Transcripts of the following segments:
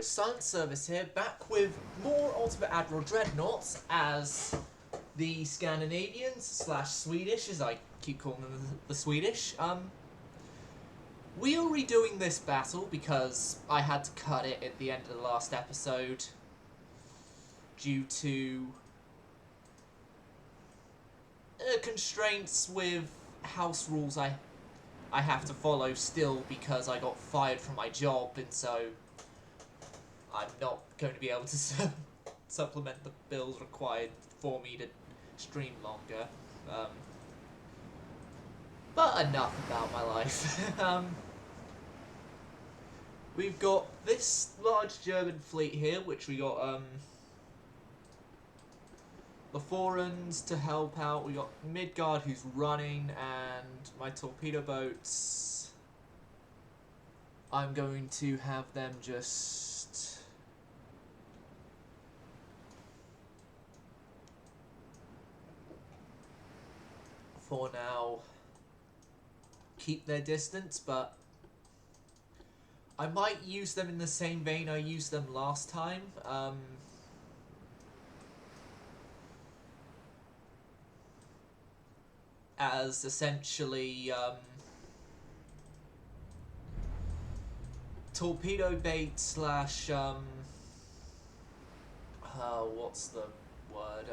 Science Service here, back with more Ultimate Admiral Dreadnoughts as the Scandinavians slash Swedish, as I keep calling them the Swedish. We are redoing this battle because I had to cut it at the end of the last episode due to constraints with house rules I have to follow still because I got fired from my job, and so I'm not going to be able to supplement the bills required for me to stream longer. But enough about my life. We've got this large German fleet here, which we got the Forans to help out. We got Midgard who's running, and my torpedo boats. I'm going to have them just for now keep their distance, but I might use them in the same vein I used them last time. As essentially torpedo bait slash what's the word?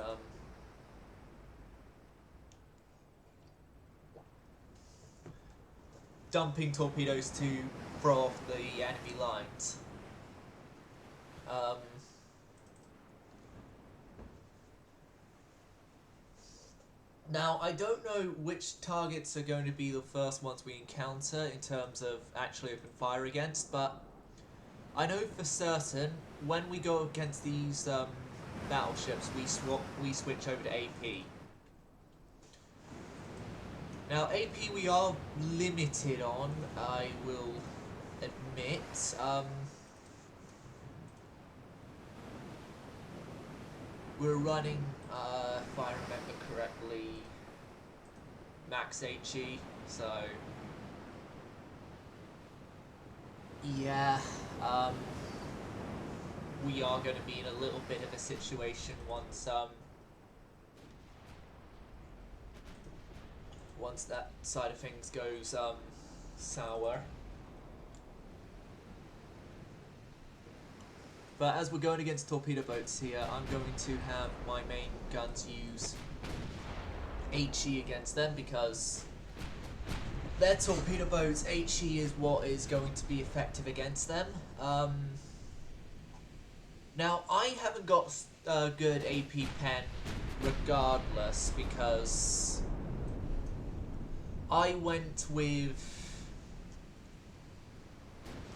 Dumping torpedoes to throw off the enemy lines. Now, I don't know which targets are going to be the first ones we encounter in terms of actually open fire against, but I know for certain when we go against these battleships, we switch over to AP. Now, AP we are limited on, I will admit. We're running, if I remember correctly, max HE, so yeah, we are going to be in a little bit of a situation once that side of things goes sour. But as we're going against torpedo boats here, I'm going to have my main guns use HE against them because their torpedo boats, HE is what is going to be effective against them. Now, I haven't got a good AP pen regardless because I went with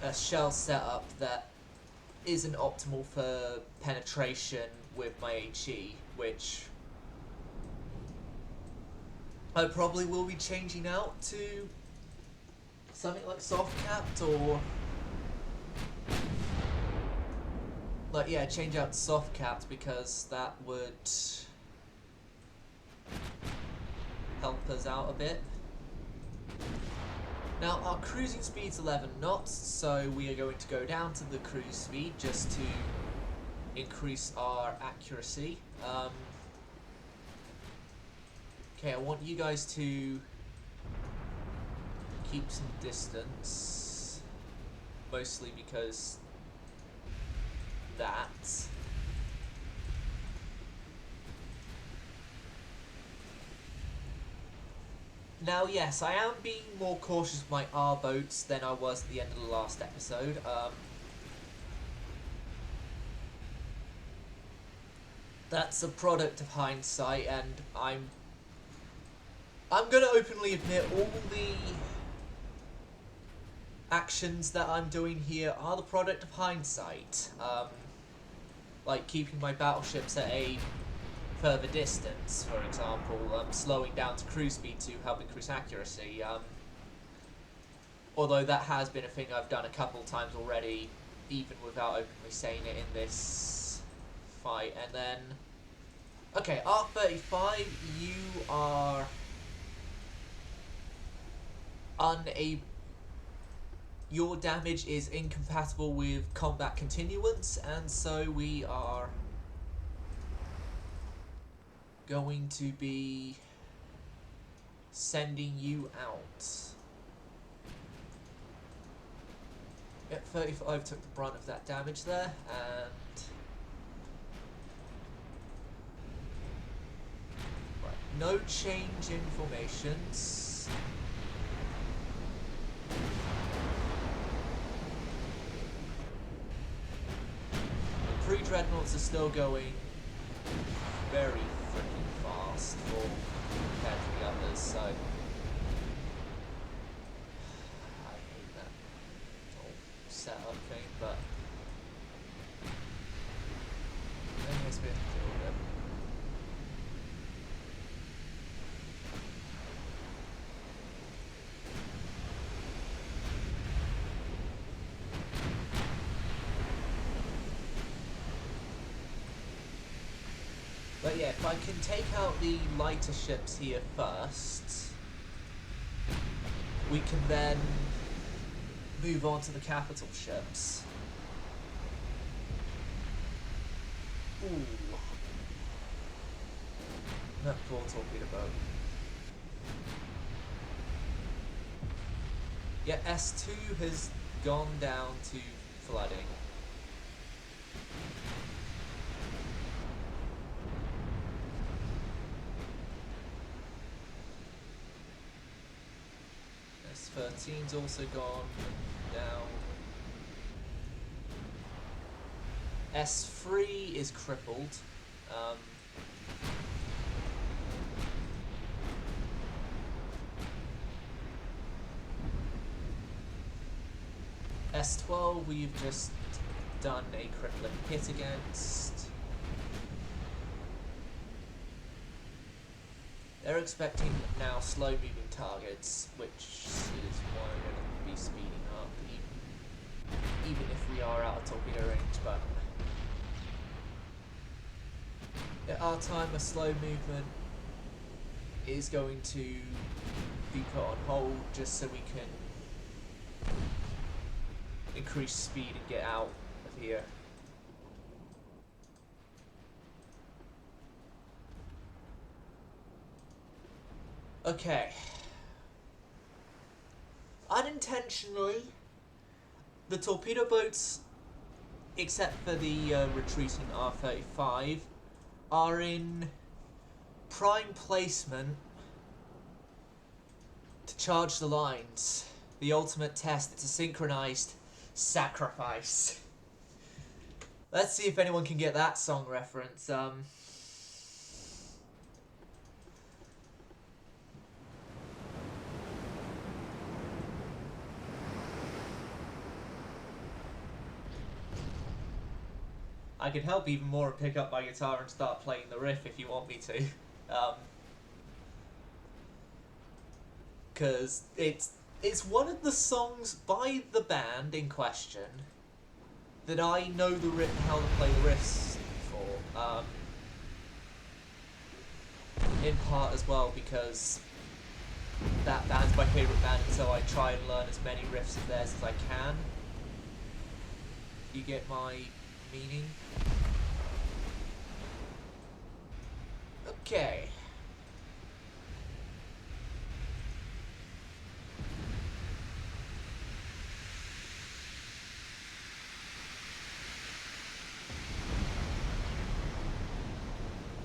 a shell setup that isn't optimal for penetration with my HE, which I probably will be changing out to something like soft capped, or like, yeah, change out to soft capped because that would help us out a bit. Now, our cruising speed's 11 knots, so we are going to go down to the cruise speed just to increase our accuracy. Okay, I want you guys to keep some distance, mostly because that. Now, yes, I am being more cautious with my R boats than I was at the end of the last episode. That's a product of hindsight, and I'm gonna openly admit all the actions that I'm doing here are the product of hindsight. Like keeping my battleships at a further distance, for example, slowing down to cruise speed to help increase accuracy. Although that has been a thing I've done a couple times already, even without openly saying it in this fight. And then, okay, R35, you are unable. your damage is incompatible with combat continuance, and so we are going to be sending you out. Yep, 35 took the brunt of that damage there, and right, no change in formations. The pre-dreadnoughts are still going very freaking fast compared to the others, so I hate that whole setup thing, but I guess we have to deal with it. But yeah, if I can take out the lighter ships here first, we can then move on to the capital ships. Ooh. That poor torpedo boat. Yeah, S2 has gone down to flooding. S13's also gone down. S3 is crippled. S12 we've just done a crippling hit against. They're expecting now slow moving targets, which is why we're going to be speeding up, even if we are out of torpedo range. But at our time, a slow movement is going to be put on hold just so we can increase speed and get out of here. Okay. Unintentionally, the torpedo boats, except for the retreating R-35, are in prime placement to charge the lines. The ultimate test. It's a synchronized sacrifice. Let's see if anyone can get that song reference. I can help even more and pick up my guitar and start playing the riff if you want me to. Because it's one of the songs by the band in question that I know how to play the riffs for. In part as well because that band's my favourite band, and so I try and learn as many riffs of theirs as I can. You get my meaning? Okay.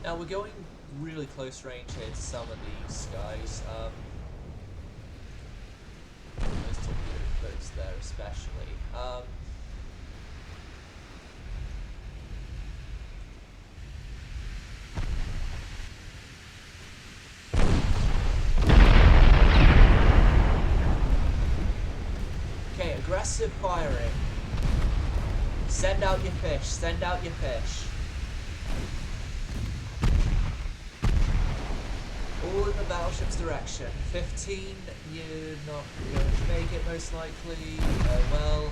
Now we're going really close range here to some of these guys. Those torpedo boats there especially. Okay, aggressive firing. Send out your fish, send out your fish. All in the battleship's direction. 15, you're not going to make it most likely. Oh well.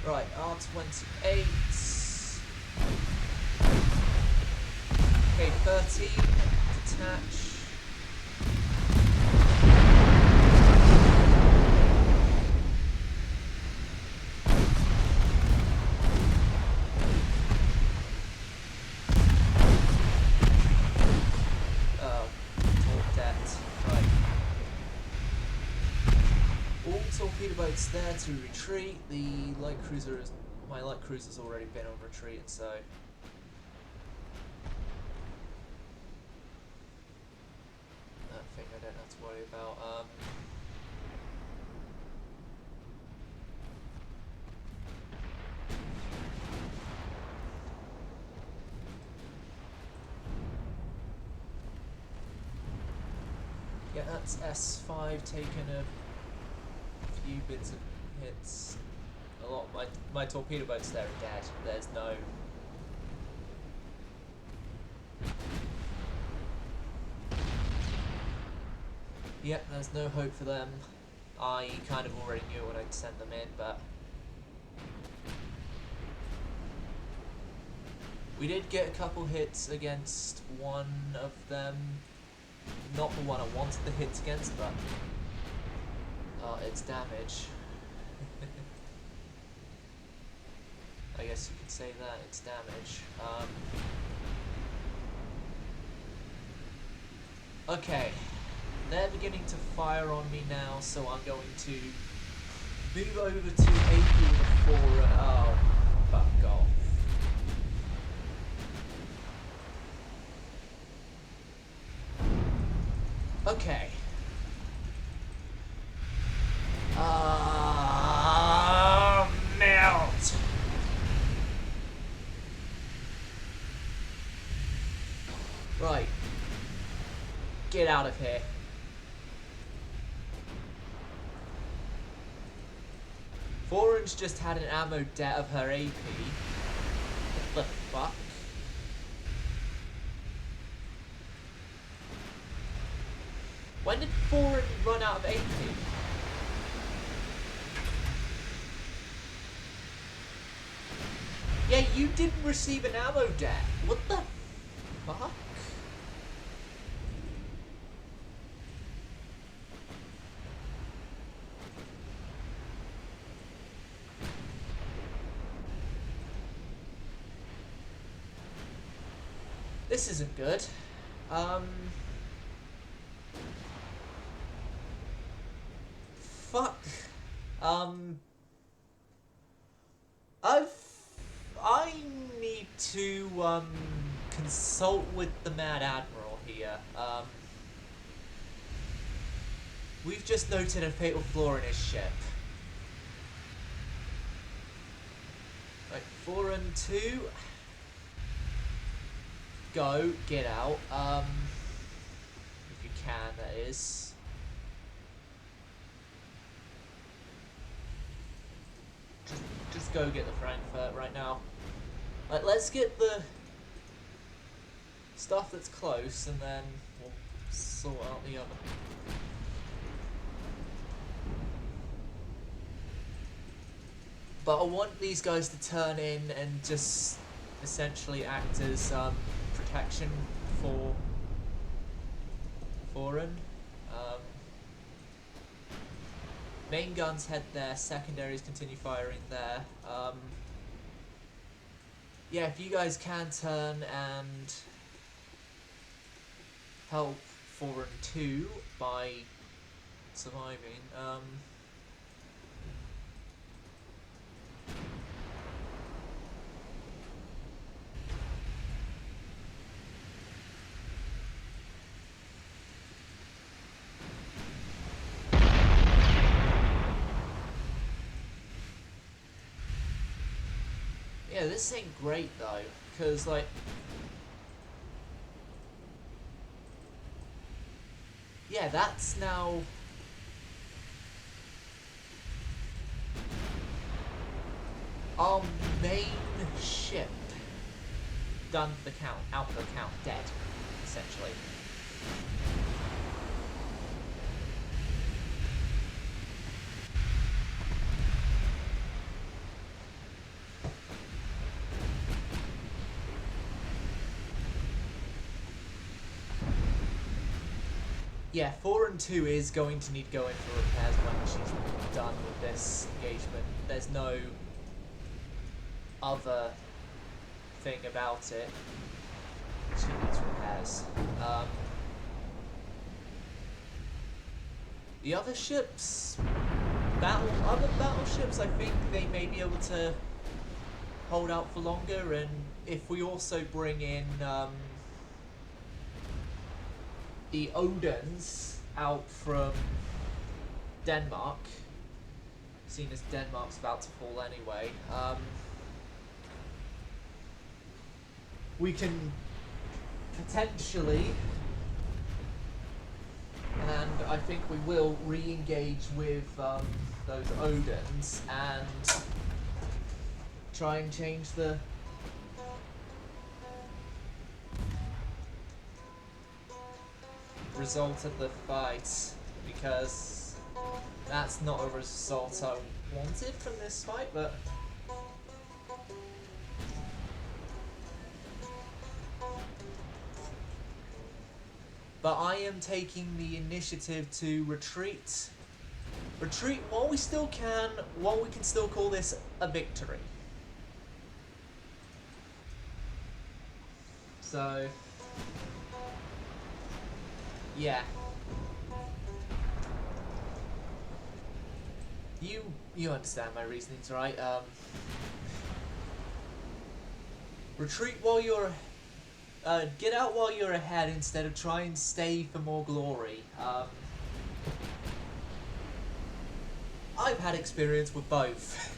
Right, R28. Okay, 13, detach. torpedo boats there to retreat. The light cruiser is, my light cruiser's already been on retreat, so that thing I don't have to worry about. Yeah, that's S5 taking a few bits of hits. A lot of my torpedo boats there are dead. There's no... Yep, there's no hope for them. I kind of already knew when I'd sent them in, but... We did get a couple hits against one of them. Not the one I wanted the hits against, but... it's damage. I guess you could say that, it's damage. Okay, they're beginning to fire on me now, so I'm going to move over to AP with a 4. Oh, fuck off. Okay. Melt! Right. Get out of here. Orange just had an ammo debt of her AP. What the fuck? When did Foreign run out of AP? Yeah, you didn't receive an ammo debt. What the fuck? This isn't good. Fuck. I need to, consult with the Mad Admiral here. We've just noted a fatal flaw in his ship. Right, 4 and 2. Go, get out. If you can, that is. Just go get the Frankfurt right now. Like, let's get the stuff that's close, and then we'll sort out the other. But I want these guys to turn in and just essentially act as protection for Foreign. Main guns head there, secondaries continue firing there. Yeah, if you guys can turn and help 4 and 2 by surviving. Yeah, this ain't great though, because like, yeah, that's now our main ship done for the count, out for the count, dead, essentially. Yeah, 4 and 2 is going to need to go in for repairs when she's done with this engagement. There's no other thing about it. She needs repairs. The other ships other battleships, I think they may be able to hold out for longer, and if we also bring in the Odins out from Denmark, seeing as Denmark's about to fall anyway, we can potentially, and I think we will, re-engage with those Odins and try and change the result of the fight, because that's not a result I wanted from this fight, but I am taking the initiative to retreat while we still can, while we can still call this a victory. So yeah, you understand my reasonings, right? Retreat while you're get out while you're ahead instead of try and stay for more glory. I've had experience with both.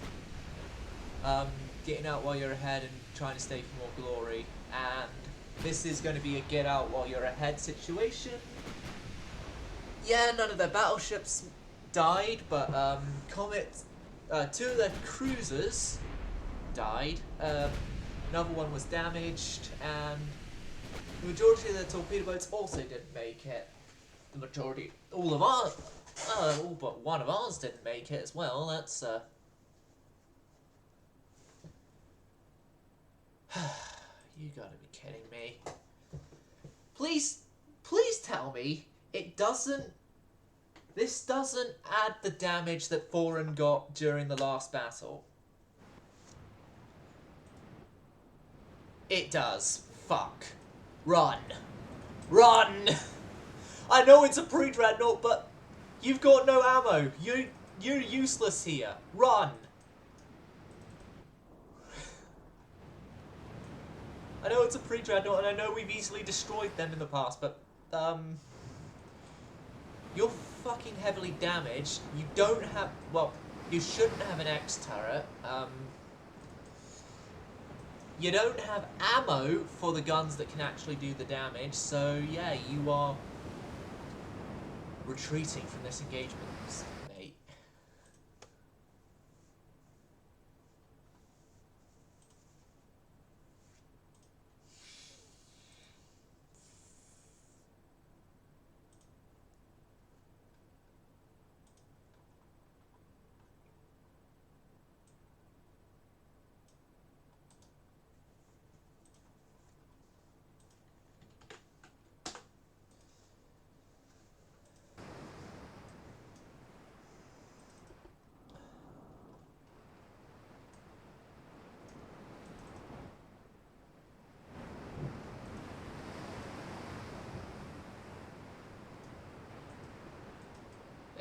Getting out while you're ahead and trying to stay for more glory, and this is going to be a get out while you're ahead situation. Yeah, none of their battleships died, but two of their cruisers died. Another one was damaged, and the majority of the torpedo boats also didn't make it. The majority, all but one of ours didn't make it as well. That's you gotta be kidding me. Please tell me this doesn't add the damage that Thorin got during the last battle. It does. Fuck. Run. Run! I know it's a pre-dreadnought, but you've got no ammo. You're useless here. Run! I know it's a pre-dreadnought, and I know we've easily destroyed them in the past, but, you're fucking heavily damaged. You don't have, well, you shouldn't have an X turret. You don't have ammo for the guns that can actually do the damage, so yeah, you are retreating from this engagement, mate.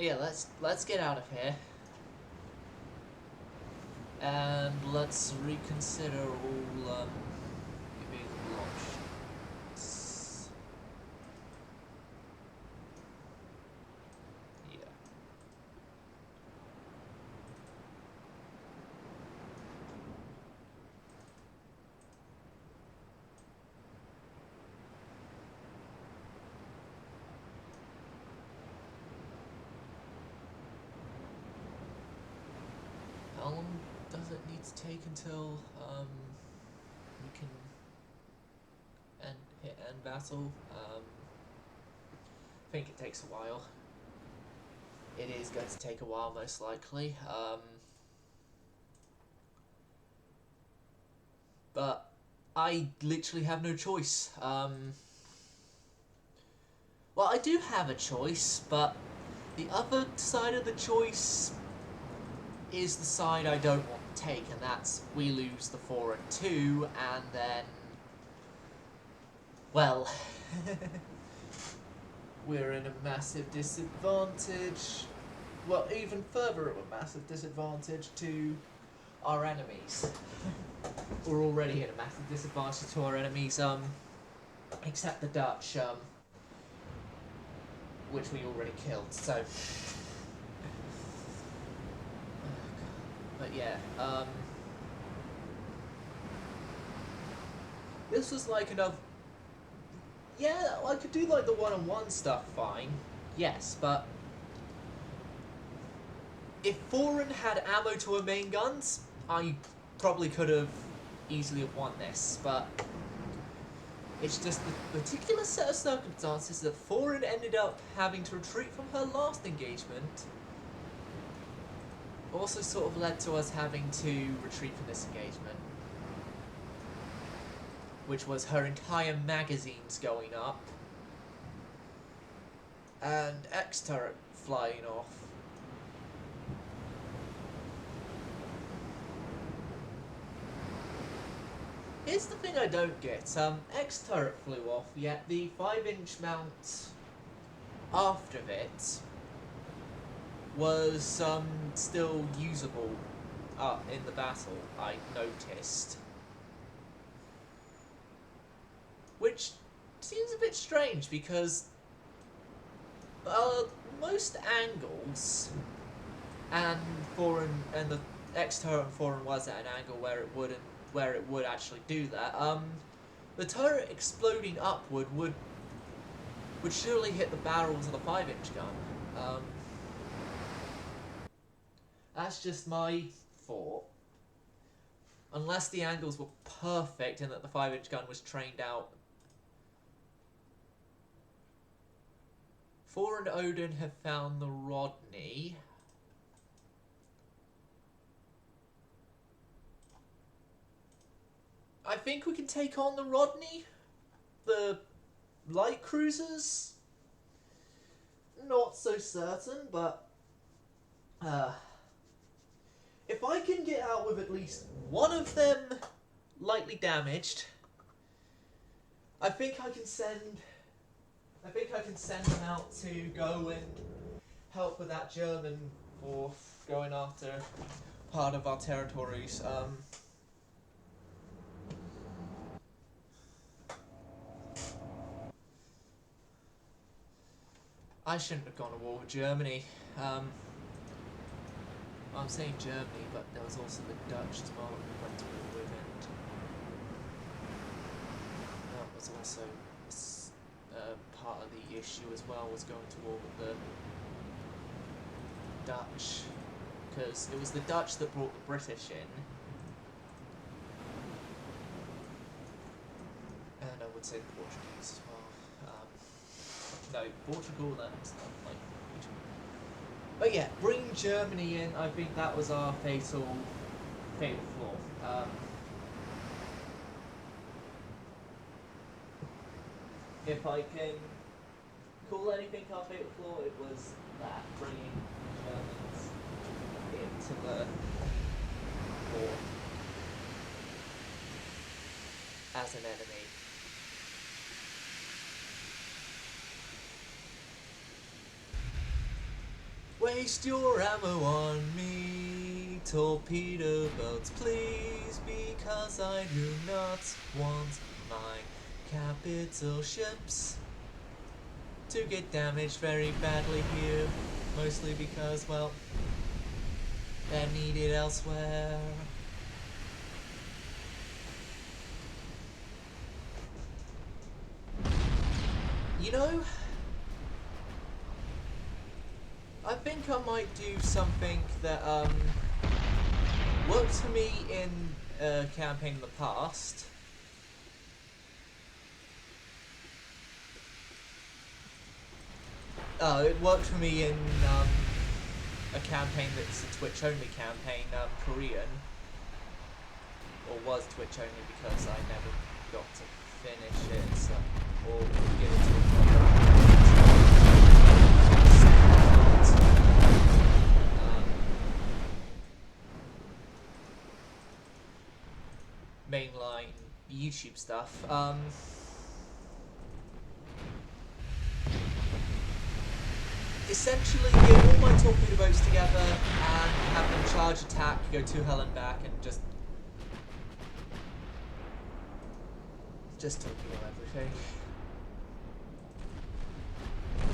Yeah, let's get out of here. And let's reconsider all available options. Yeah. How long does it need to take until we can end battle? I think it takes a while. It is going to take a while, most likely. But I literally have no choice. Well, I do have a choice, but the other side of the choice is the side I don't want to take, and that's we lose the 4 and 2, and then, well, we're in a massive disadvantage. well, even further of a massive disadvantage to our enemies. We're already at a massive disadvantage to our enemies, except the Dutch, which we already killed, so... But yeah, this was like enough... Yeah, I could do like the one-on-one stuff fine, yes, but... If Foreign had ammo to her main guns, I probably could have easily have won this, but... It's just the particular set of circumstances that Foreign ended up having to retreat from her last engagement also sort of led to us having to retreat from this engagement. Which was her entire magazines going up and X-turret flying off. Here's the thing I don't get. X-turret flew off, yet the 5-inch mount after it was still usable in the battle, I noticed. Which seems a bit strange because most angles and the X-turret and Foreign was at an angle where it would actually do that. The turret exploding upward would surely hit the barrels of the 5-inch gun. That's just my thought. Unless the angles were perfect and that the 5-inch gun was trained out. Thor and Odin have found the Rodney. I think we can take on the Rodney. The light cruisers. Not so certain, but if I can get out with at least one of them lightly damaged, I think I can send them out to go and help with that German force going after part of our territories. I shouldn't have gone to war with Germany. I'm saying Germany, but there was also the Dutch as well that we went to war with, and that was also part of the issue as well, was going to war with the Dutch, because it was the Dutch that brought the British in, and I would say the Portuguese as well. No, Portugal, that's not like... But yeah, bringing Germany in, I think that was our fatal flaw. If I can call anything our fatal flaw, it was that, bringing Germans into the war as an enemy. Waste your ammo on me, torpedo boats, please, because I do not want my capital ships to get damaged very badly here, mostly because, well, they're needed elsewhere. You know, I think I might do something that worked for me in a campaign in the past. It worked for me in a campaign that's a Twitch-only campaign, Korean. Or was Twitch-only because I never got to finish it, so, or get it to mainline YouTube stuff. essentially get all my torpedo boats together and have them charge attack, go to hell and back, and just torpedo everything.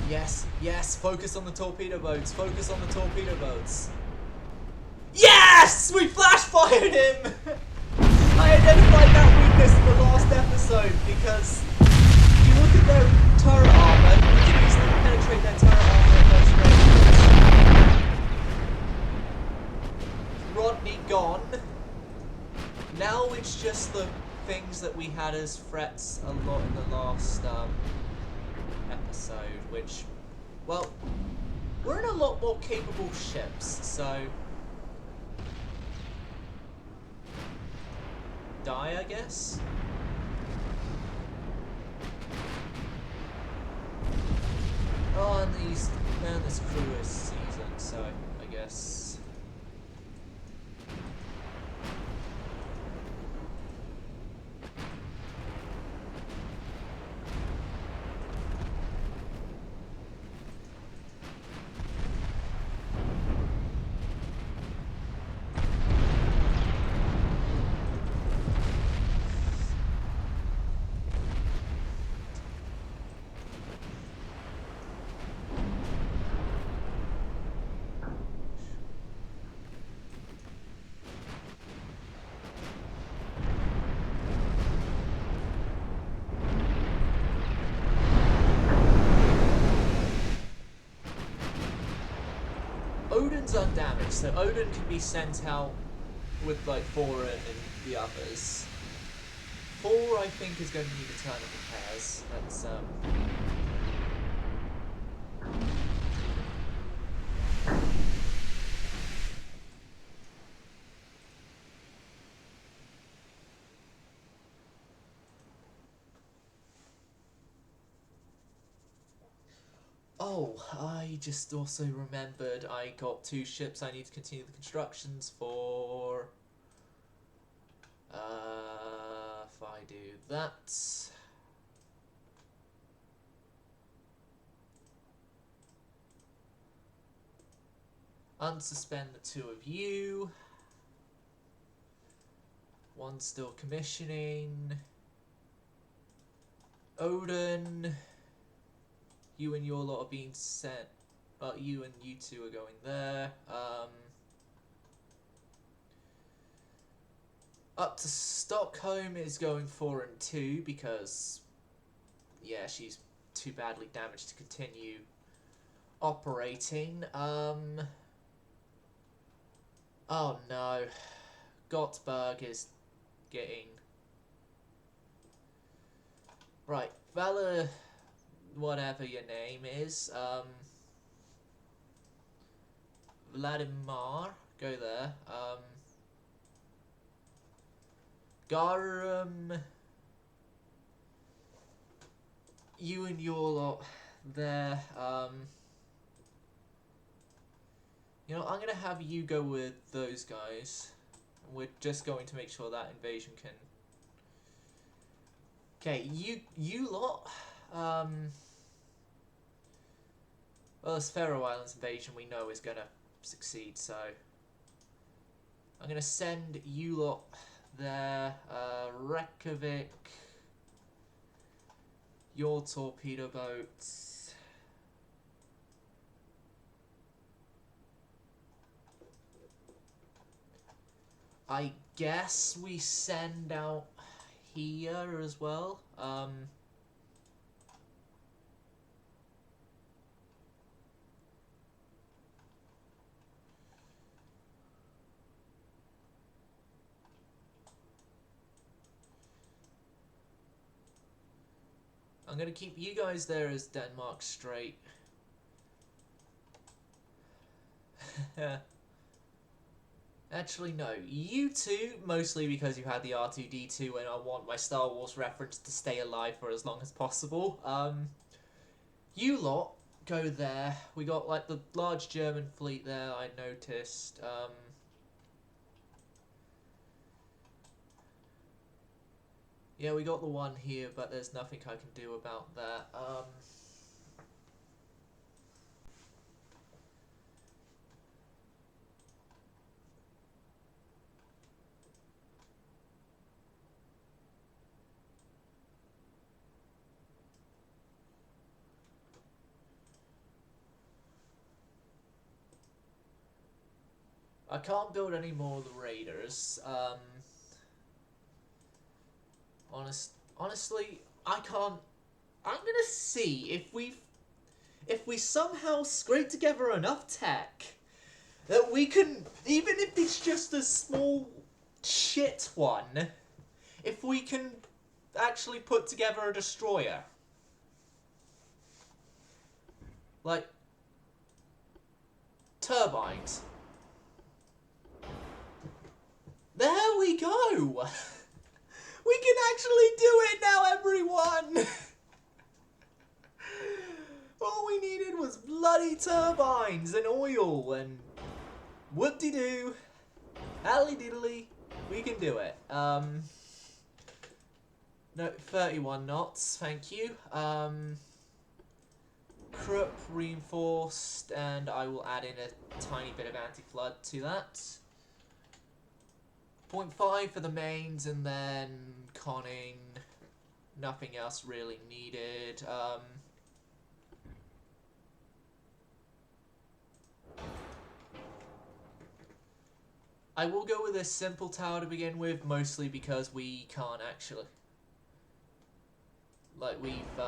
Yes, yes, focus on the torpedo boats, focus on the torpedo boats. Yes! We flash fired him! I identified that weakness in the last episode because you look at their turret armor, you can easily penetrate their turret armor at those ranges. Rodney gone. Now it's just the things that we had as threats a lot in the last episode, which, well, we're in a lot more capable ships, so die, I guess. Oh, and this crew is seasoned, so I guess. Odin's undamaged, so Odin can be sent out with like Thorin and the others. Thor, I think, is going to need a turn of repairs. Let's Oh, I just also remembered I got 2 ships I need to continue the constructions for. If I do that. Unsuspend the 2 of you. 1 still commissioning. Odin. You and your lot are being sent. You and you 2 are going there. Up to Stockholm is going 4 and 2 because, yeah, she's too badly damaged to continue operating. Oh no. Gothenburg is getting... Right, Valor, whatever your name is, Vladimir, go there. Garum, you and your lot there. You know, I'm gonna have you go with those guys. We're just going to make sure that invasion can... Okay, you lot, well, this Faroe Islands invasion we know is gonna succeed, so I'm gonna send you lot there. Reykjavik, your torpedo boats. I guess we send out here as well. I'm gonna keep you guys there as Denmark Strait. Actually, no. You 2, mostly because you had the R2-D2 and I want my Star Wars reference to stay alive for as long as possible. You lot, go there. We got, like, the large German fleet there, I noticed. Yeah, we got the one here, but there's nothing I can do about that. I can't build any more of the raiders. Honestly, I can't. I'm gonna see if we somehow scrape together enough tech that we can, even if it's just a small shit one, if we can actually put together a destroyer. Like turbines. There we go! We can actually do it now, everyone! All we needed was bloody turbines and oil and whoop-de-doo, hally-diddly, we can do it. No, 31 knots, thank you. Krupp reinforced, and I will add in a tiny bit of anti-flood to that. 0.5 for the mains, and then conning. Nothing else really needed. I will go with a simple tower to begin with, mostly because we can't actually. Like, we've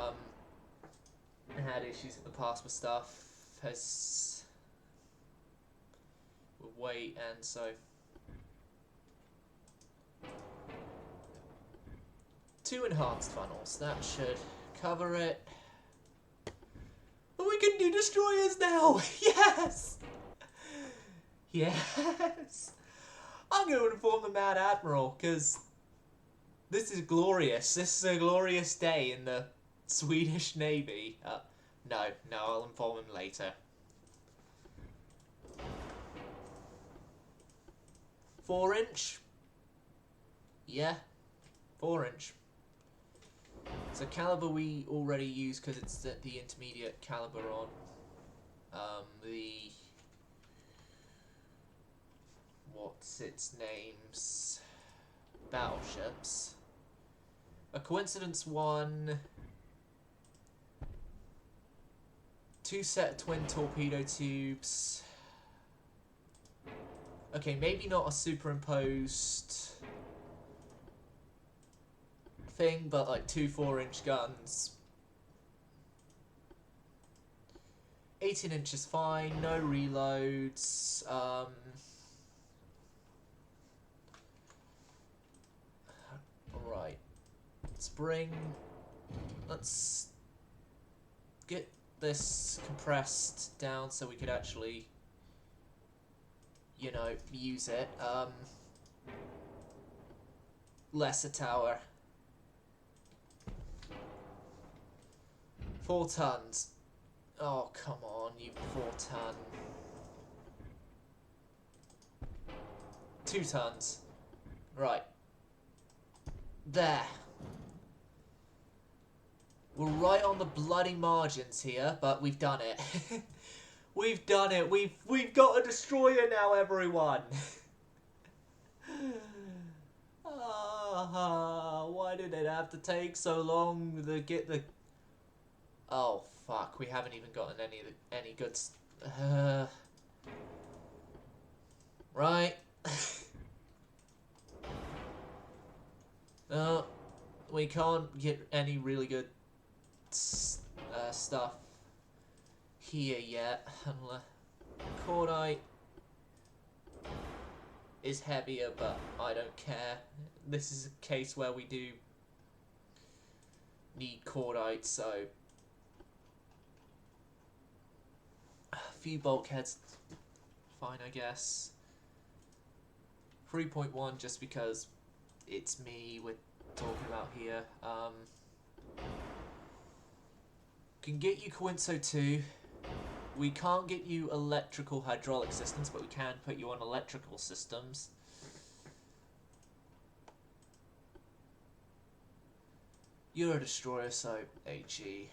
had issues in the past with stuff, with weight, and so. 2 enhanced funnels, that should cover it. We can do destroyers now! Yes! Yes! I'm going to inform the Mad Admiral, because this is glorious. This is a glorious day in the Swedish Navy. No, I'll inform him later. 4-inch? Yeah, 4-inch. It's a caliber we already use because it's the intermediate caliber on what's its names? Battleships. A coincidence 1. 2 set twin torpedo tubes. Okay, maybe not a superimposed thing, but like 2 4-inch guns. 18-inch is fine, no reloads. Alright. Let's get this compressed down so we could actually, you know, use it. Lesser tower. 4 tons. Oh, come on, you 4-ton. 2 tons. Right. There. We're right on the bloody margins here, but we've done it. We've done it. We've got a destroyer now, everyone. Why did it have to take so long to get the... Oh, fuck. We haven't even gotten any good... Right. No, we can't get any really good stuff here yet. Unless cordite is heavier, but I don't care. This is a case where we do need cordite, so a few bulkheads, fine, I guess. 3.1 just because it's me we're talking about here. Can get you Coinso 2. We can't get you electrical hydraulic systems, but we can put you on electrical systems. You're a destroyer, so HE.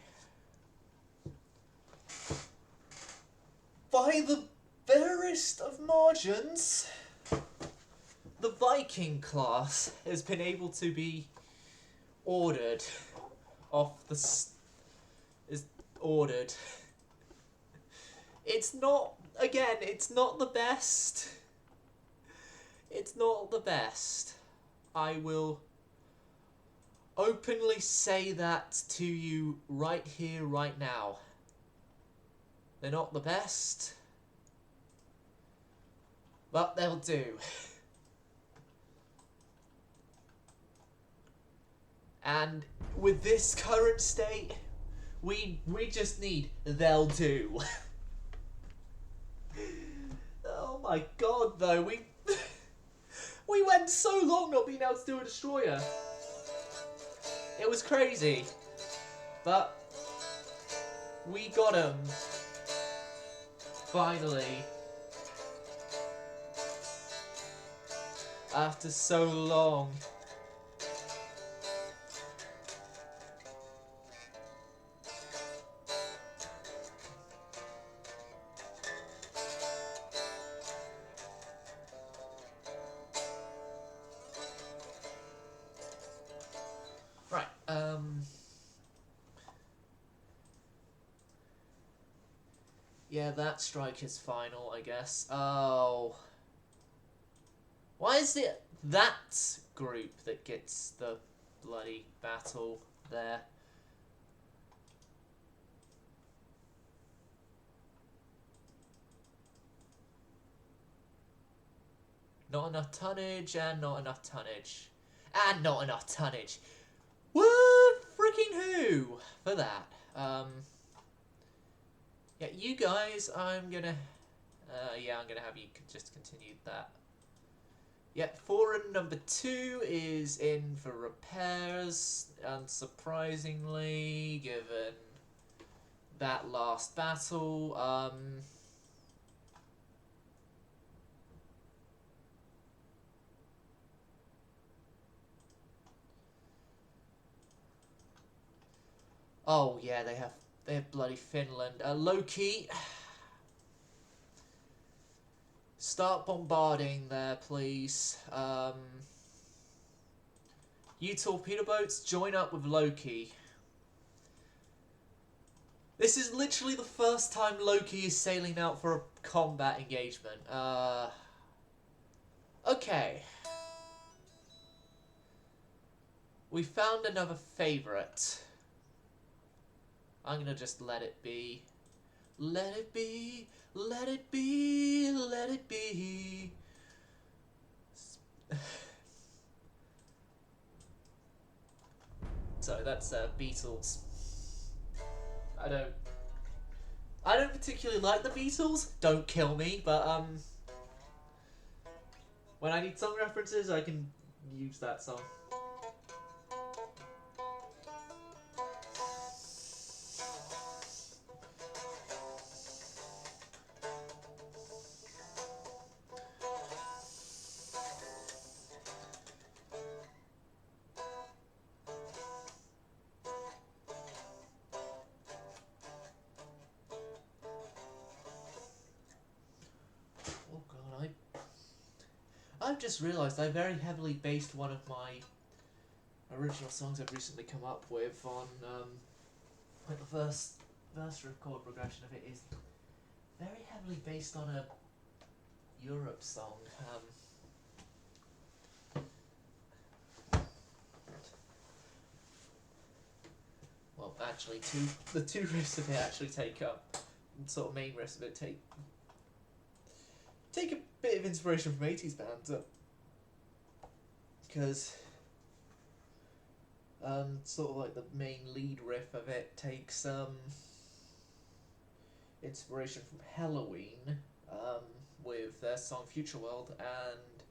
By the barest of margins, the Viking class has been able to be ordered off the... is ordered. It's not, again, it's not the best. It's not the best. I will openly say that to you right here, right now. They're not the best, but they'll do. And with this current state, we just need they'll do. Oh my god, though, we went so long not being able to do a destroyer. It was crazy, but we got him. Finally. After so long. Right, yeah, that strike is final, I guess. Oh. Why is it that group that gets the bloody battle there? Not enough tonnage, and not enough tonnage. And not enough tonnage. What freaking who for that? Yeah, you guys, I'm gonna have you just continue that. Yeah, foreign number 2 is in for repairs, unsurprisingly, given that last battle. Oh yeah, they have bloody Finland. Loki, start bombarding there, please. You torpedo boats, join up with Loki. This is literally the first time Loki is sailing out for a combat engagement. Okay. We found another favourite. I'm gonna just let it be. Let it be, let it be, let it be. So that's Beatles. I don't particularly like the Beatles. Don't kill me, but when I need song references, I can use that song. I've just realised I very heavily based one of my original songs I've recently come up with on, like the first chord progression of it is very heavily based on a Europe song. Well, actually, the two riffs of it actually take up, sort of main riffs of it take a bit of inspiration from 80s bands, because sort of like the main lead riff of it takes inspiration from Halloween, with their song Future World, and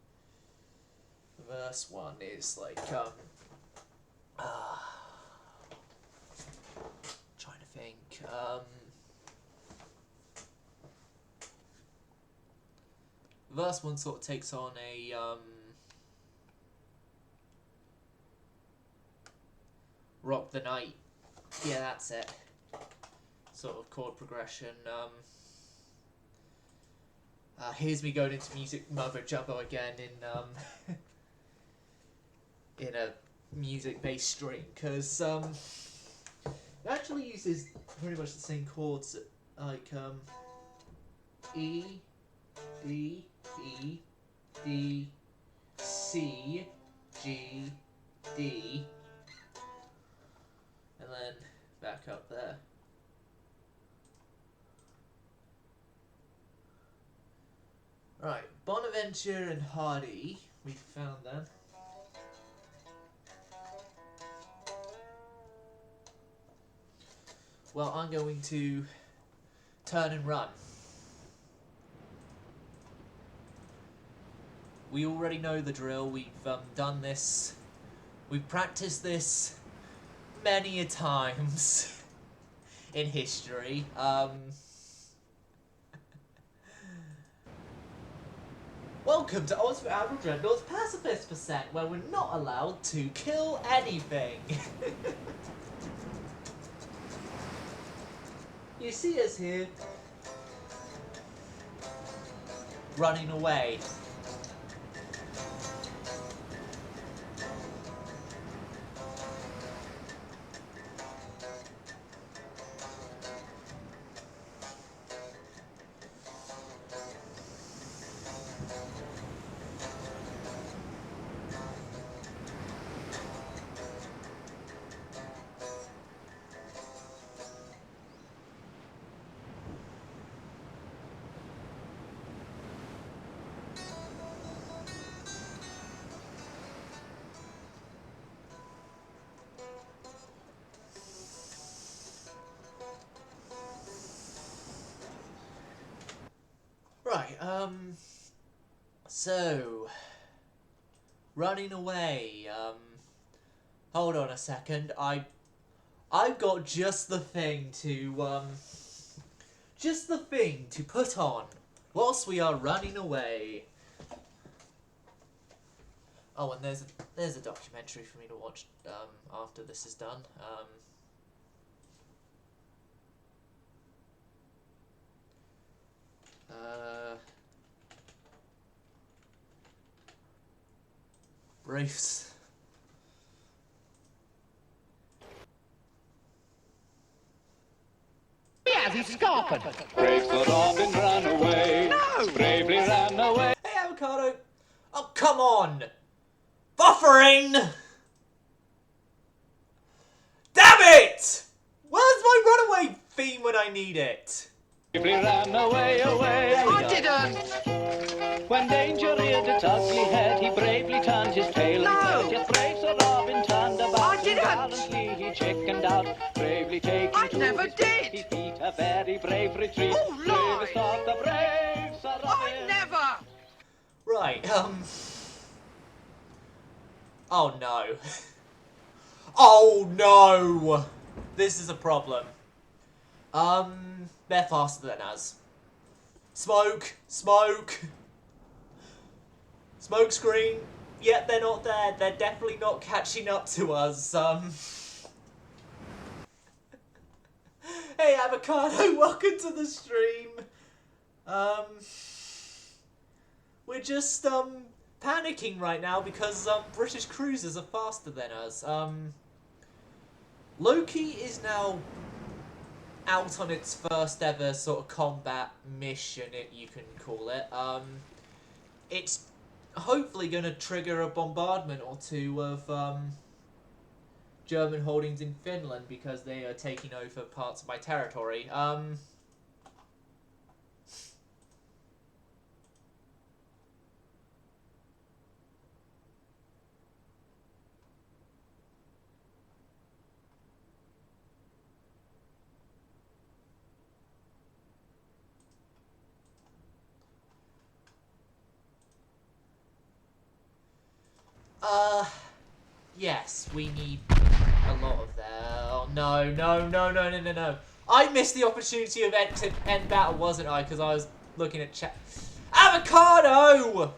verse 1 is like trying to think, verse 1 sort of takes on a Rock the Night, yeah, that's it, sort of chord progression. Here's me going into music mumbo jumbo again in a music based string, because it actually uses pretty much the same chords, like E, D, E, D, C, G, D, and then back up there. Right, Bonaventure and Hardy, we found them. Well, I'm going to turn and run. We already know the drill. We've done this. We've practiced this many a times in history. Welcome to Oxford Admiral Dreadnoughts Pacifist Percent, where we're not allowed to kill anything. You see us here, running away. Right, so, running away, hold on a second, I've got just the thing to put on whilst we are running away. Oh, and there's a documentary for me to watch, after this is done, Briefs. Yes, he's scarping. Brave Sir Robin ran away. No! Bravely ran away. Hey, Avocado! Oh, come on! Buffering! Damn it! Where's my runaway theme when I need it? Bravely ran away, away. I didn't! When danger reared its ugly head, he bravely turned his tail and fled. Yet brave Sir Robin turned about I and didn't. gallantly he chickened out. Bravely taking I to never his did. feet, he beat a very brave retreat. Oh, lie. Bravest of the brave Sir Robin. I never! Right, oh no. Oh no! This is a problem. They're faster than us. Smoke! Smoke! Smoke screen! Yet they're not there. They're definitely not catching up to us. Hey, Avocado, welcome to the stream. We're just, panicking right now because, British cruisers are faster than us. Loki is now out on its first ever sort of combat mission, you can call it. It's hopefully going to trigger a bombardment or two of German holdings in Finland because they are taking over parts of my territory. Yes, we need a lot of that. Oh, no, no, no, no, no, no, no. I missed the opportunity of end battle, wasn't I? Because I was looking at chat. Avocado!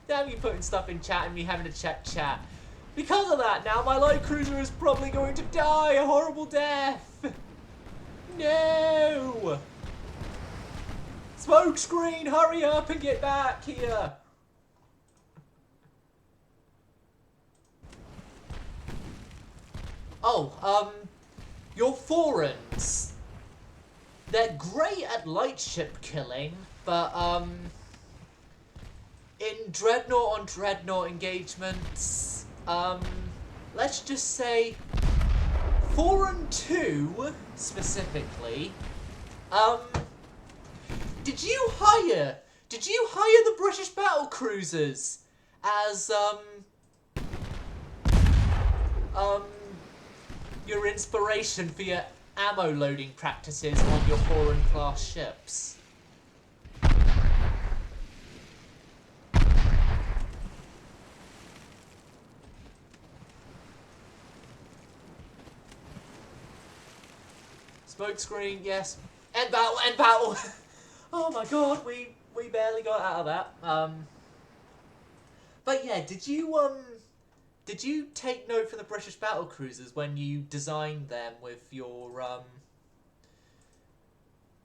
Damn you putting stuff in chat and me having to check chat. Because of that, now my light cruiser is probably going to die a horrible death. No! Smoke screen, hurry up and get back here. Oh, your foreigns. They're great at lightship killing, but, in Dreadnought on Dreadnought engagements, let's just say 4 and 2 specifically, did you hire the British battle cruisers as your inspiration for your ammo loading practices on your foreign class ships? Smokescreen, yes. End battle, end battle! Oh my god, we barely got out of that. But yeah, did you take note from the British battle cruisers when you designed them with your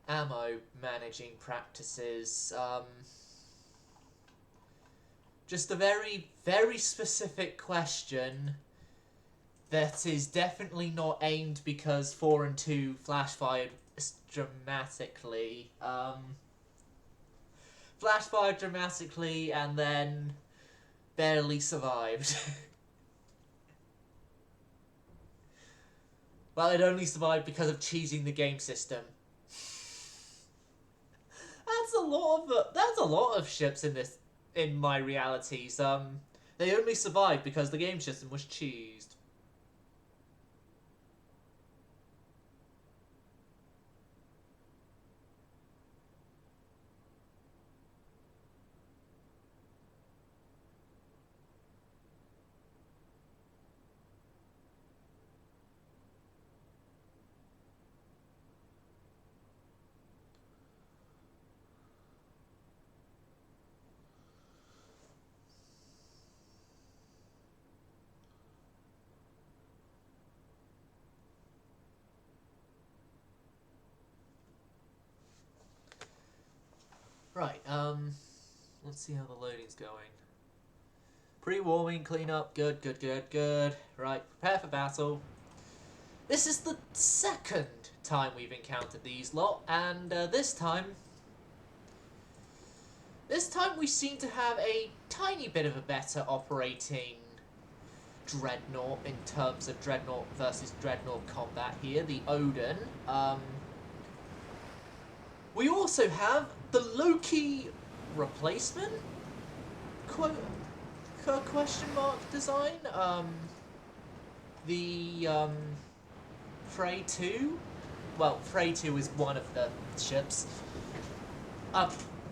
ammo managing practices? Just a very, very specific question that is definitely not aimed because 4 and 2 flash fired dramatically. Flash fired dramatically and then barely survived. Well, it only survived because of cheating the game system. That's a lot of ships in my realities. They only survived because the game system was cheesed. Right, let's see how the loading's going. Pre-warming, cleanup, good. Right, prepare for battle. This is the second time we've encountered these lot, and this time we seem to have a tiny bit of a better operating Dreadnought in terms of Dreadnought versus Dreadnought combat here, the Odin. We also have the Loki replacement? Question mark design? The Frey 2? Well, Frey 2 is one of the ships.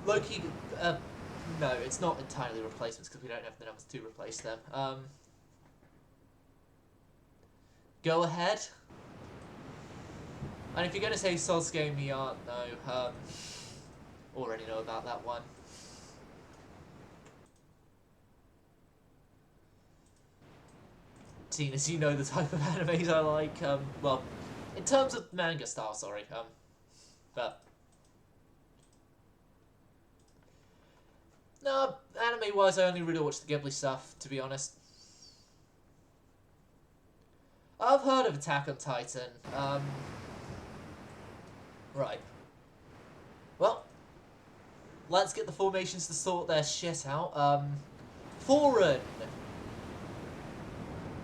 Loki, no, it's not entirely replacements because we don't have the numbers to replace them. Go ahead. And if you're going to say Soz Game the Art, no, already know about that one. Seeing as you know the type of animes I like, well, in terms of manga style, sorry, but... No, anime-wise, I only really watch the Ghibli stuff, to be honest. I've heard of Attack on Titan, right. Well, let's get the formations to sort their shit out. Foreign.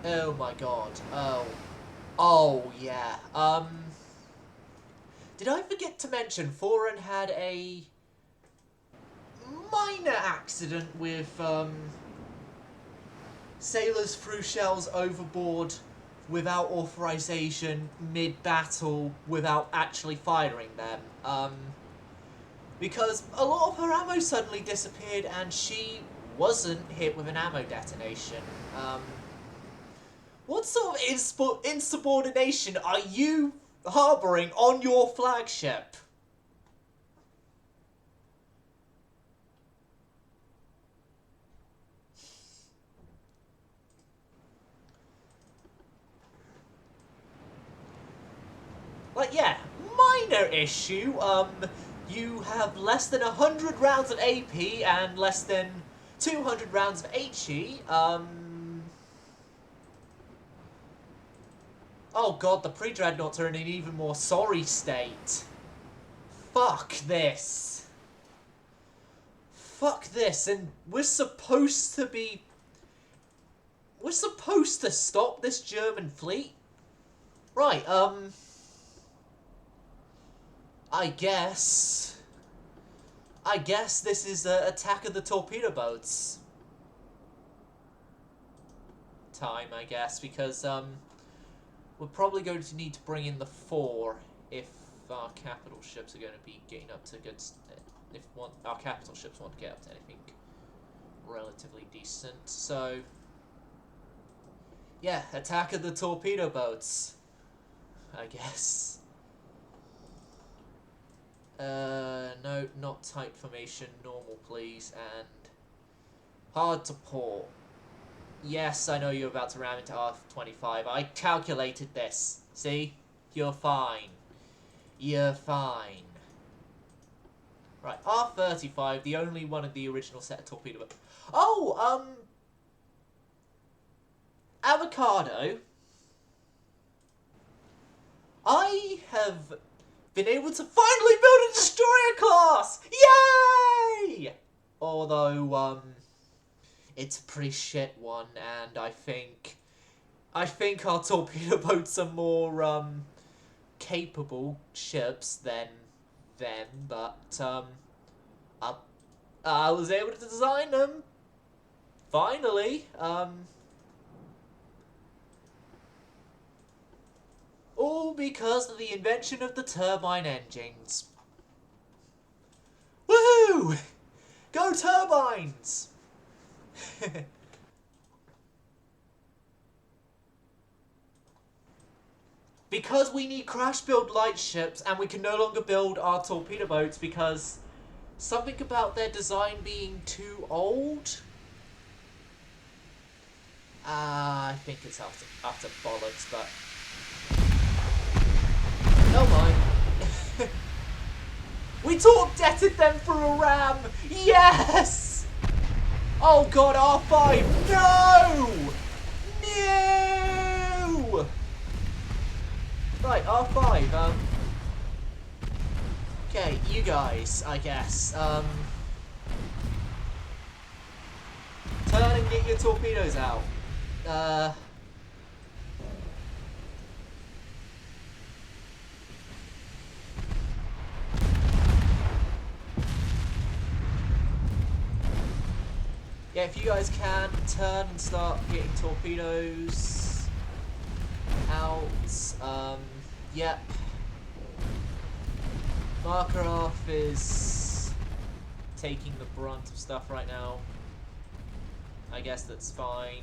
Oh my god. Oh yeah. Did I forget to mention Foreign had a minor accident with sailors threw shells overboard without authorization mid-battle without actually firing them. Because a lot of her ammo suddenly disappeared and she wasn't hit with an ammo detonation. What sort of insubordination are you harboring on your flagship? Like, yeah, minor issue. You have less than 100 rounds of AP and less than 200 rounds of HE. Oh god, the pre-Dreadnoughts are in an even more sorry state. Fuck this. fuck this, and we're supposed to be... We're supposed to stop this German fleet? Right, I guess this is Attack of the Torpedo Boats time, I guess, because, we're probably going to need to bring in the 4 if our capital ships are going to be getting up to good... If our capital ships want to get up to anything relatively decent, so... Yeah, Attack of the Torpedo Boats, I guess. No, not tight formation, normal please, and hard to port. Yes, I know you're about to ram into R25. I calculated this. See? You're fine. You're fine. Right, R35, the only one of the original set of torpedo boats. Oh, Avocado. I have been able to finally build a destroyer class! Yay! Although, it's a pretty shit one, and I think our torpedo boats are more, capable ships than them, but, I was able to design them. Finally, all because of the invention of the turbine engines. Woohoo! Go turbines! Because we need crash build light ships and we can no longer build our torpedo boats because something about their design being too old. I think it's after bollocks, but no mind. We torque-detted them for a ram! Yes! Oh god, R5! No! No! Right, R5, okay, you guys, I guess, turn and get your torpedoes out. Yeah, if you guys can, turn and start getting torpedoes out. Yep. Markarov is taking the brunt of stuff right now. I guess that's fine.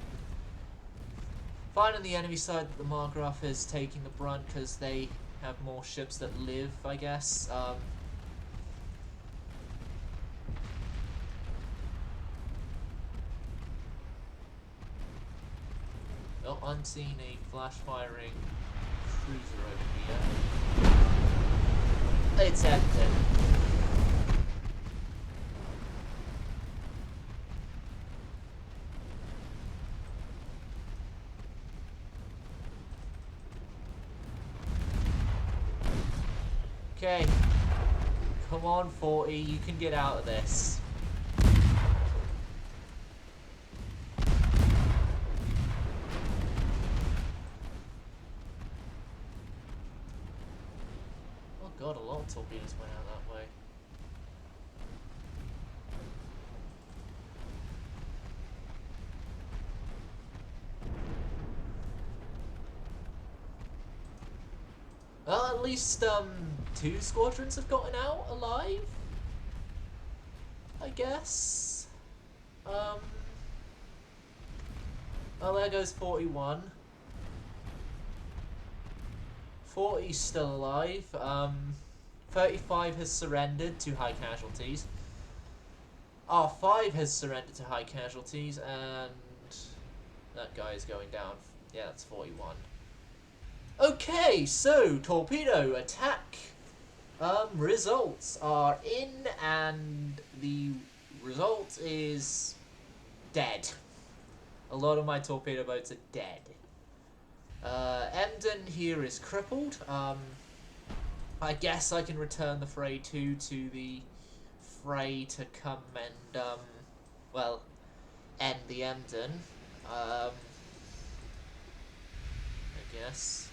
Fine on the enemy side that the Markarov is taking the brunt because they have more ships that live, I guess. Oh, I'm seeing a flash-firing cruiser over here. It's empty. Okay. Come on, 40, you can get out of this. God, a lot of torpedoes went out that way. Well, at least, 2 squadrons have gotten out alive, I guess. Well, there goes 41. 40's still alive. 35 has surrendered to high casualties. R5 has surrendered to high casualties, and that guy is going down. Yeah, that's 41. Okay, so torpedo attack results are in, and the result is dead. A lot of my torpedo boats are dead. Emden here is crippled. I guess I can return the Fray 2 to the Frey to come and, well, end the Emden. I guess.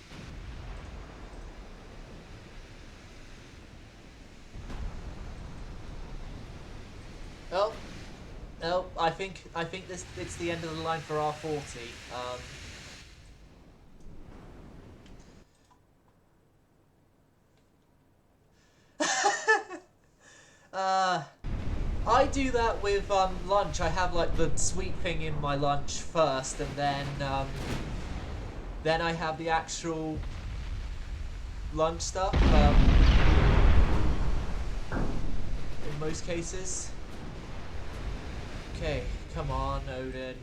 Oh, no, I think this it's the end of the line for R40. I do that with lunch. I have like the sweet thing in my lunch first, and then I have the actual lunch stuff. In most cases. Okay, come on, Odin.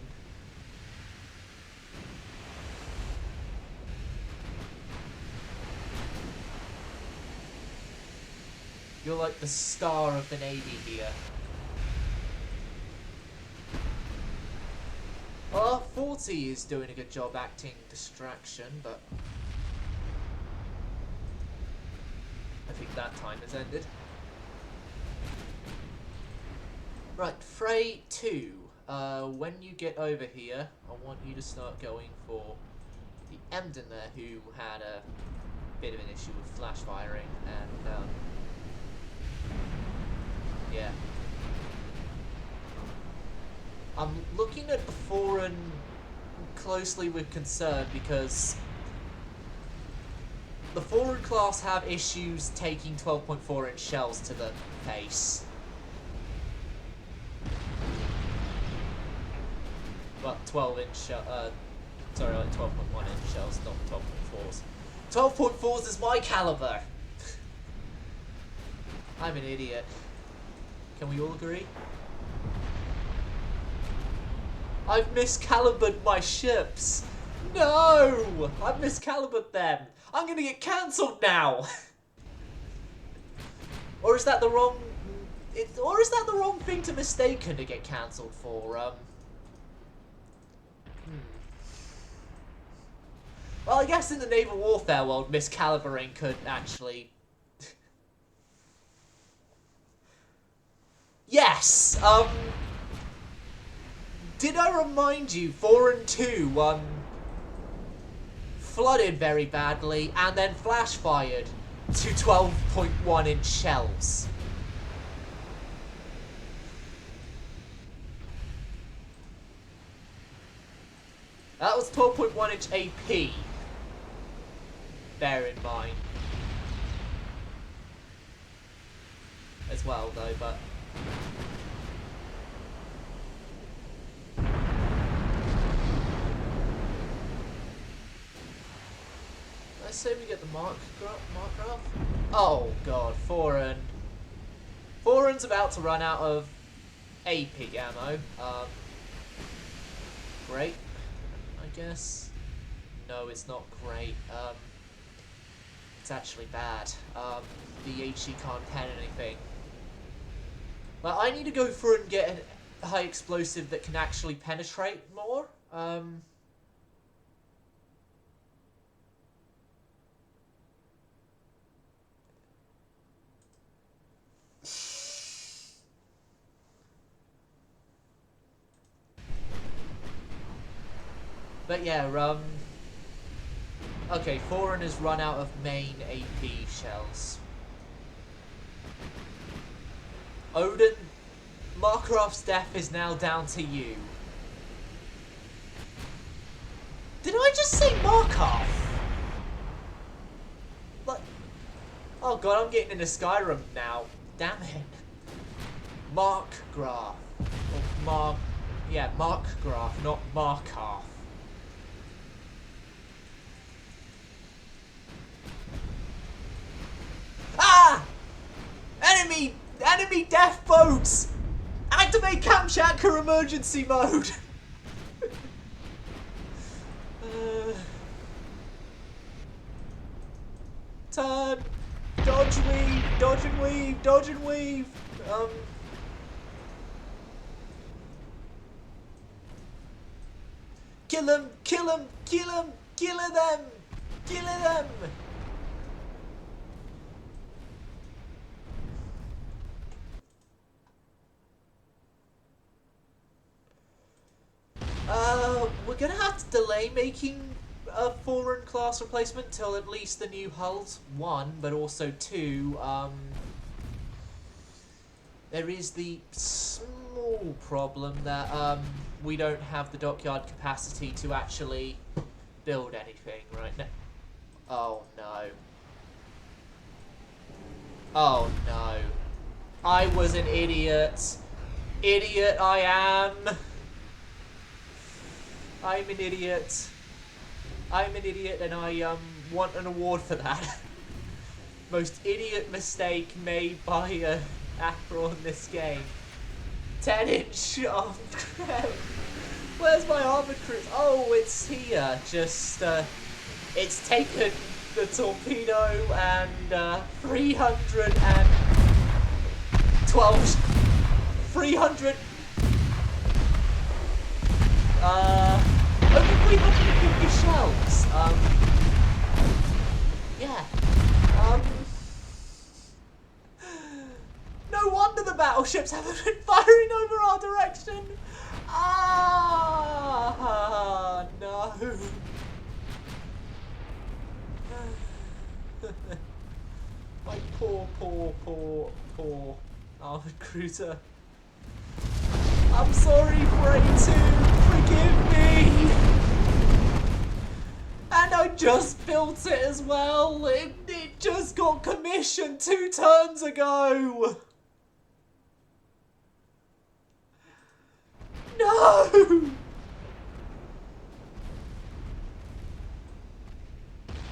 You're like the star of the Navy here. Well, 40 is doing a good job acting distraction, but I think that time has ended. Right, Frey 2. When you get over here, I want you to start going for the Emden there, who had a bit of an issue with flash firing, and yeah. I'm looking at the Foreign closely with concern because the Foreign class have issues taking 12.4 inch shells to the face. Well, 12 inch, sorry, like 12.1 inch shells, not 12.4s. 12.4s is my caliber! I'm an idiot. Can we all agree? I've miscalibered my ships! No! I've miscalibered them! I'm gonna get cancelled now! Or is that the wrong... or is that the wrong thing to mistaken to get cancelled for? Well, I guess in the naval warfare world, miscalibering could actually... Yes! Did I remind you, 4 and 2, flooded very badly, and then flash fired to 12.1 inch shells? That was 12.1 inch AP. Bear in mind. As well, though, but... Let's say we get the mark graph. Oh god, Foreign's about to run out of AP ammo. Great, I guess. No, it's not great. It's actually bad. The HE can't pen anything. But I need to go through and get a high explosive that can actually penetrate more. But yeah, okay, Foreign has run out of main AP shells. Odin, Markrav's death is now down to you. Did I just say Markov? Like, oh god, I'm getting into Skyrim now. Damn it. Markgraf. Or yeah, Markgraf, not Markov. Ah! Enemy death boats! Activate Kamchatka emergency mode! Turn! Dodge weave! Dodge and weave! Dodge and weave! Kill him! Kill him! Kill him! Kill them! Kill them! gonna have to delay making a foreign class replacement till at least the new hulls, 1, but also 2, there is the small problem that we don't have the dockyard capacity to actually build anything right now. Oh no. Oh no. I was an idiot. Idiot I am. I'm an idiot. I'm an idiot and I want an award for that. Most idiot mistake made by Admiral in this game. 10-inch armored crab. Where's my armored cruise? Oh, it's here. Just it's taken the torpedo and 312 300 only 350 shells. Yeah. No wonder the battleships haven't been firing over our direction. Ah, no. My poor armored cruiser. I'm sorry, Frey 2. Forgive me. And I just built it as well. It just got commissioned 2 turns ago. No.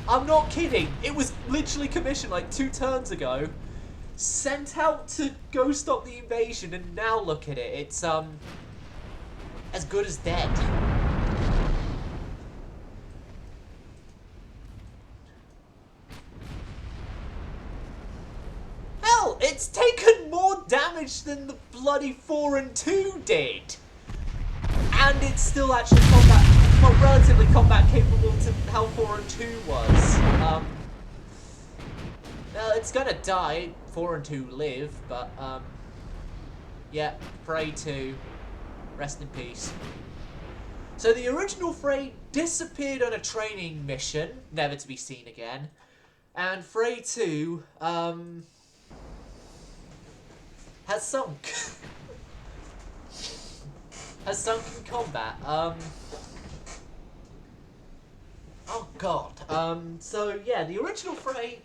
I'm not kidding. It was literally commissioned like 2 turns ago. Sent out to go stop the invasion, and now look at it. It's as good as dead. Hell, it's taken more damage than the bloody 4 and 2 did. And it's still actually relatively combat capable to how 4 and 2 was. Well, it's gonna die. 4 and 2 live, but yeah, Frey 2, rest in peace. So the original Frey disappeared on a training mission, never to be seen again, and Frey 2 has sunk. Has sunk in combat. Oh god. So yeah, the original Frey,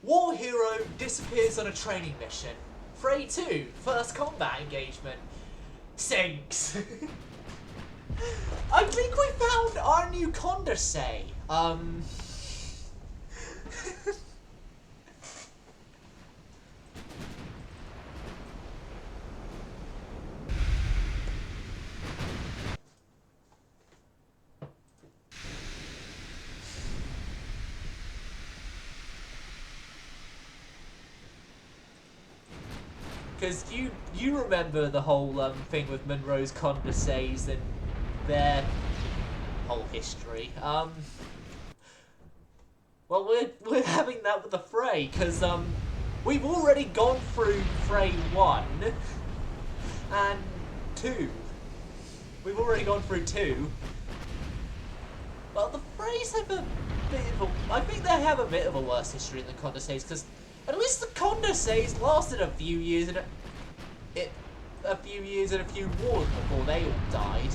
war hero, disappears on a training mission. Frey 2, first combat engagement, sinks. I think we found our new Condorcet. Because you remember the whole thing with Monroe's Condorcets and their whole history. Well, we're having that with the Frey, because we've already gone through Frey 1 and 2. We've already gone through 2. Well, the Freys have a bit of a... I think they have a bit of a worse history than the Condorcets, because at least the Condorcets lasted a few years and a few wars before they all died.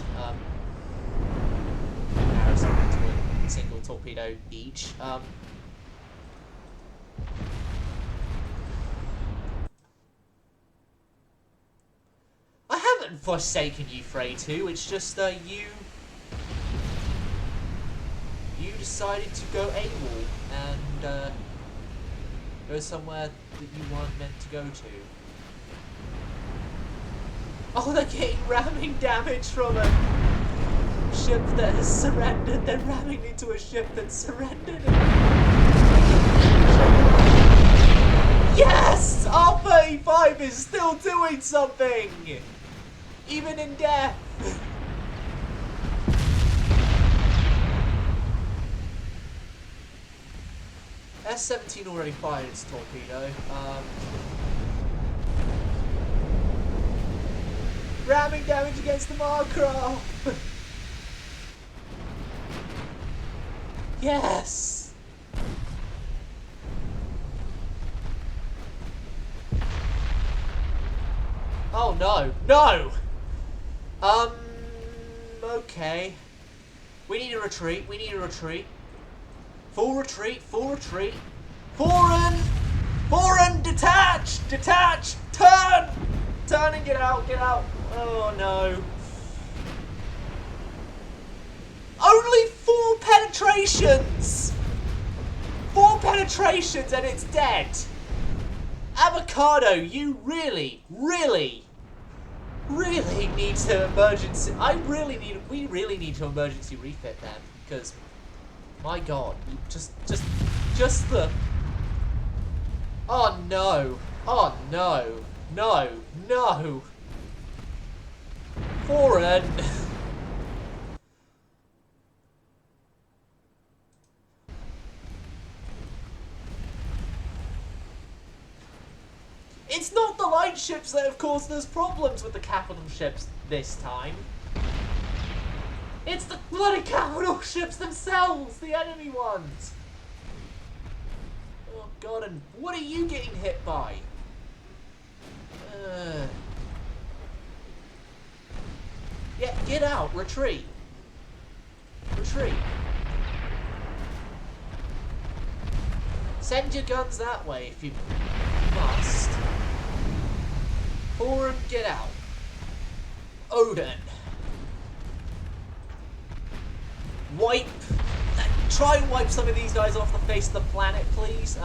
Comparison to a single torpedo each. I haven't forsaken you, Frey 2. It's just you decided to go AWOL and go somewhere that you weren't meant to go to. Oh, they're getting ramming damage from a ship that has surrendered. They're ramming into a ship that's surrendered. Yes! R35 is still doing something! Even in death! S-17 already fired its torpedo. Ramming damage against the Marcraft! Yes! Oh no. No! Okay. We need a retreat. We need a retreat. Full retreat. Full retreat. Foreign! Foreign! Detach! Detach! Turn! Turn and get out. Get out. Oh no. Only 4 penetrations! 4 penetrations and it's dead. Avocado, you really need to emergency. We really need to emergency refit them because, my God, just the. Oh no! Oh no! No! No! Foreign. It's not the light ships that have caused us problems with the capital ships this time. It's the bloody capital ships themselves, the enemy ones. Oh God, and what are you getting hit by? Yeah, get out, retreat. Retreat. Send your guns that way if you must. Or get out. Odin. Wipe. Try and wipe some of these guys off the face of the planet, please.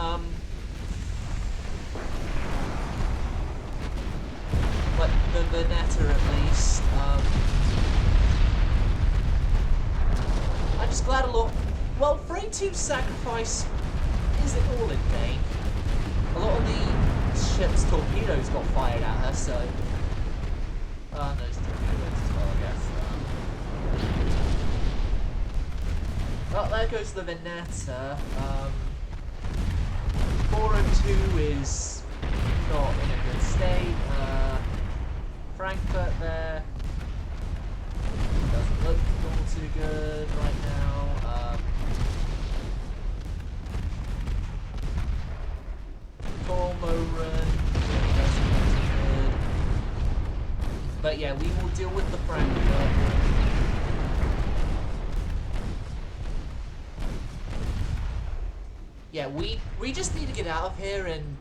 Like the Veneta at least. I'm just glad a lot. Well, Frey 2's sacrifice isn't all in vain. A lot of the ship's torpedoes got fired at her, so. No, it's torpedoes as well, I guess. Well, there goes the Veneta. 4 and 2 is not in a good state. Frankfurt there doesn't look all too good right now. Cormoran doesn't look too good. But yeah, we will deal with the Frankfurt. Yeah, we just need to get out of here and...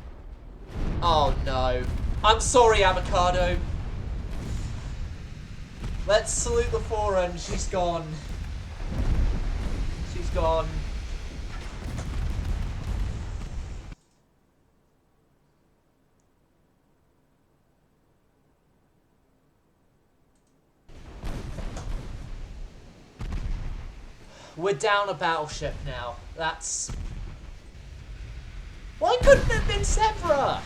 Oh no. I'm sorry, Avocado. Let's salute the Forerun. She's gone. She's gone. We're down a battleship now. That's... Why couldn't it have been Sevra?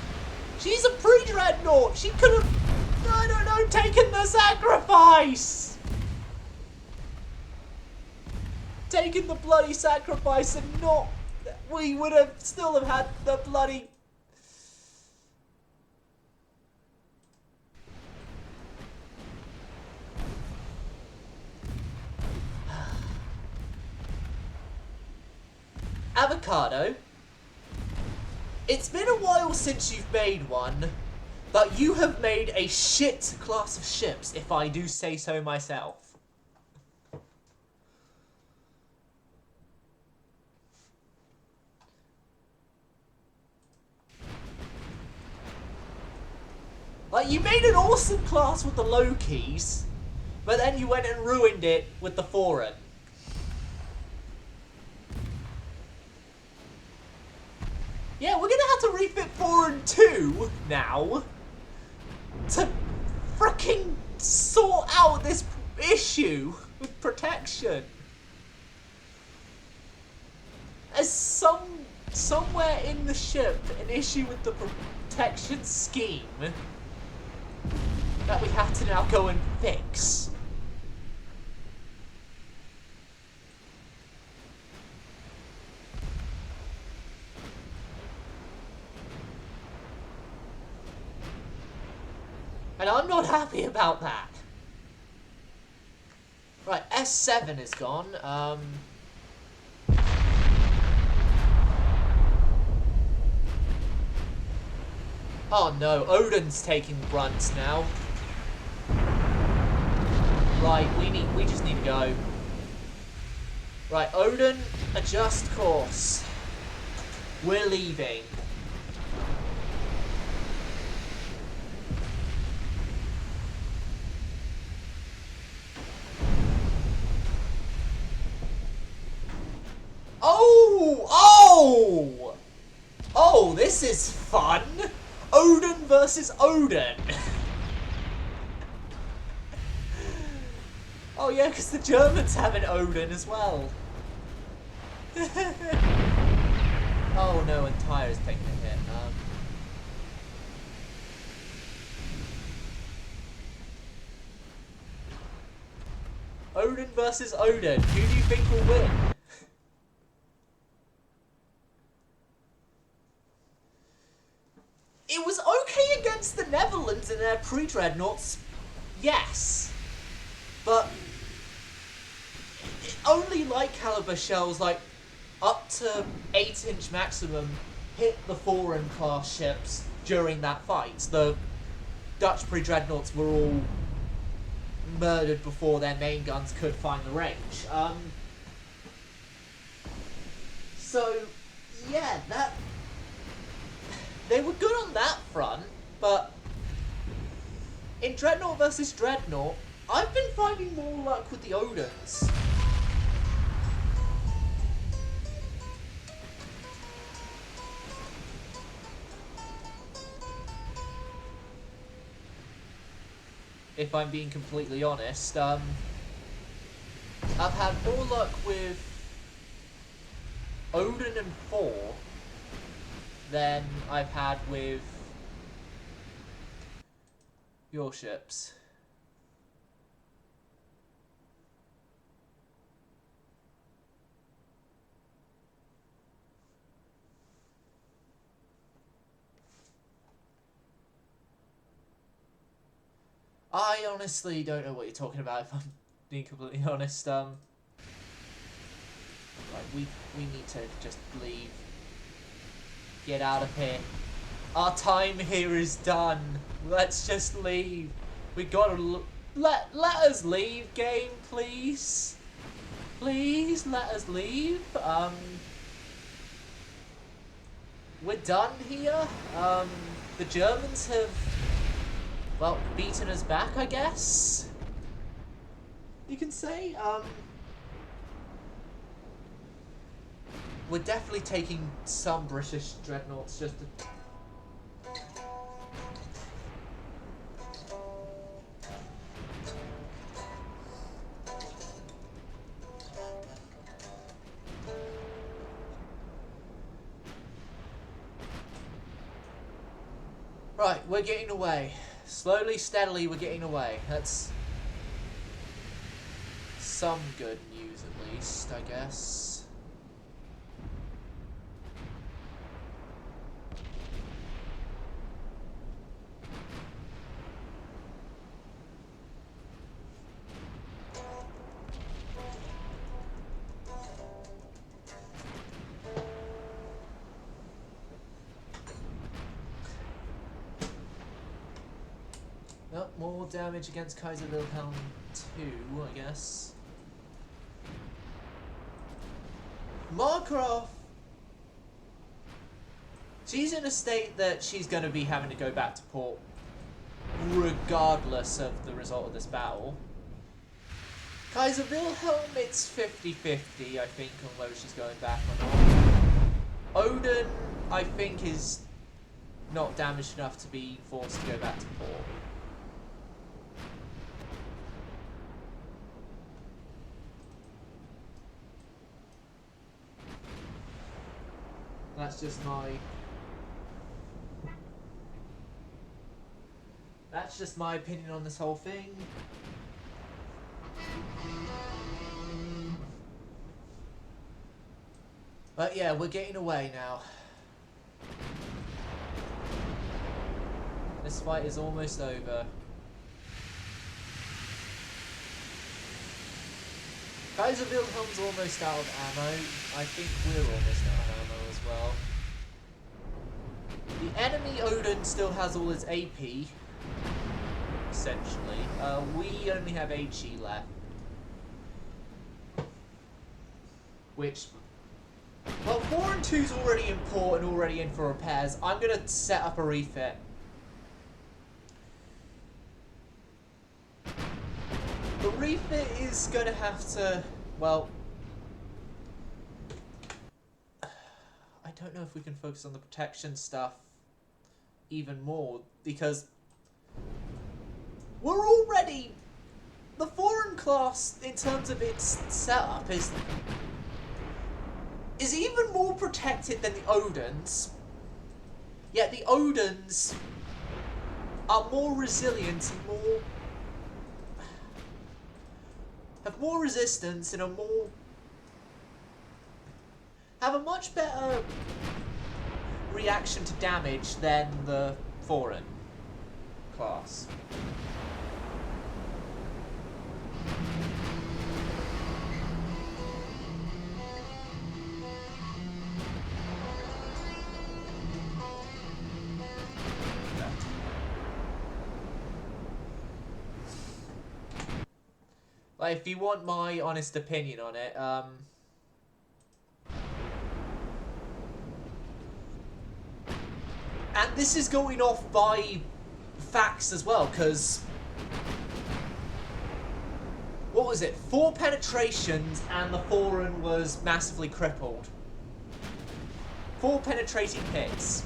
She's a pre-Dreadnought. She could have... No, taken the sacrifice. Taken the bloody sacrifice and not... We would have still have had the bloody... Avocado, it's been a while since you've made one, but you have made a shit class of ships, if I do say so myself. Like, you made an awesome class with the Lokis, but then you went and ruined it with the Forerun. Yeah, we're gonna have to refit 4 and 2 now to freaking sort out this issue with protection. There's somewhere in the ship an issue with the protection scheme that we have to now go and fix. And I'm not happy about that. Right, S7 is gone. Oh no, Odin's taking the brunt now. Right, we just need to go. Right, Odin, adjust course. We're leaving. Oh! Oh, this is fun! Odin versus Odin! Oh yeah, because the Germans have an Odin as well. Oh no, and Tyre's taking a hit. Odin versus Odin. Who do you think will win? It was okay against the Netherlands in their pre-Dreadnoughts, yes. But only light caliber shells, like up to 8-inch maximum, hit the foreign class ships during that fight. The Dutch pre-Dreadnoughts were all murdered before their main guns could find the range. So, yeah, they were good on that front, but in Dreadnought versus Dreadnought, I've been finding more luck with the Odins. If I'm being completely honest, I've had more luck with Odin and 4 than I've had with your ships. I honestly don't know what you're talking about, if I'm being completely honest. Like, we need to just leave. Get out of here. Our time here is done. Let's just leave. We gotta let us leave, game, please. Please let us leave. We're done here. The Germans have, well, beaten us back, I guess you can say. We're definitely taking some British Dreadnoughts just to... Right, we're getting away. Slowly, steadily, we're getting away. That's some good news, at least, I guess. Oh, more damage against Kaiser Wilhelm 2, I guess. Markgraf! She's in a state that she's going to be having to go back to port regardless of the result of this battle. Kaiser Wilhelm, it's 50-50, I think, on whether she's going back or not. Odin, I think, is not damaged enough to be forced to go back to port. That's just my opinion on this whole thing. But yeah, we're getting away now. This fight is almost over. Kaiser Wilhelm's almost out of ammo. I think we're almost out of ammo as well. The enemy Odin still has all his AP, essentially. We only have HE left. Which, well, 4 and 2's already in port and already in for repairs. I'm going to set up a refit. The refit is going to have to, well, I don't know if we can focus on the protection stuff even more, because we're already, the foreign class in terms of its setup is even more protected than the Odins, yet the Odins are more resilient and more, have more resistance and are more, have a much better reaction to damage than the foreign class. Like, if you want my honest opinion on it, and this is going off by facts as well, because what was it? 4 penetrations and the foreign was massively crippled. 4 penetrating hits.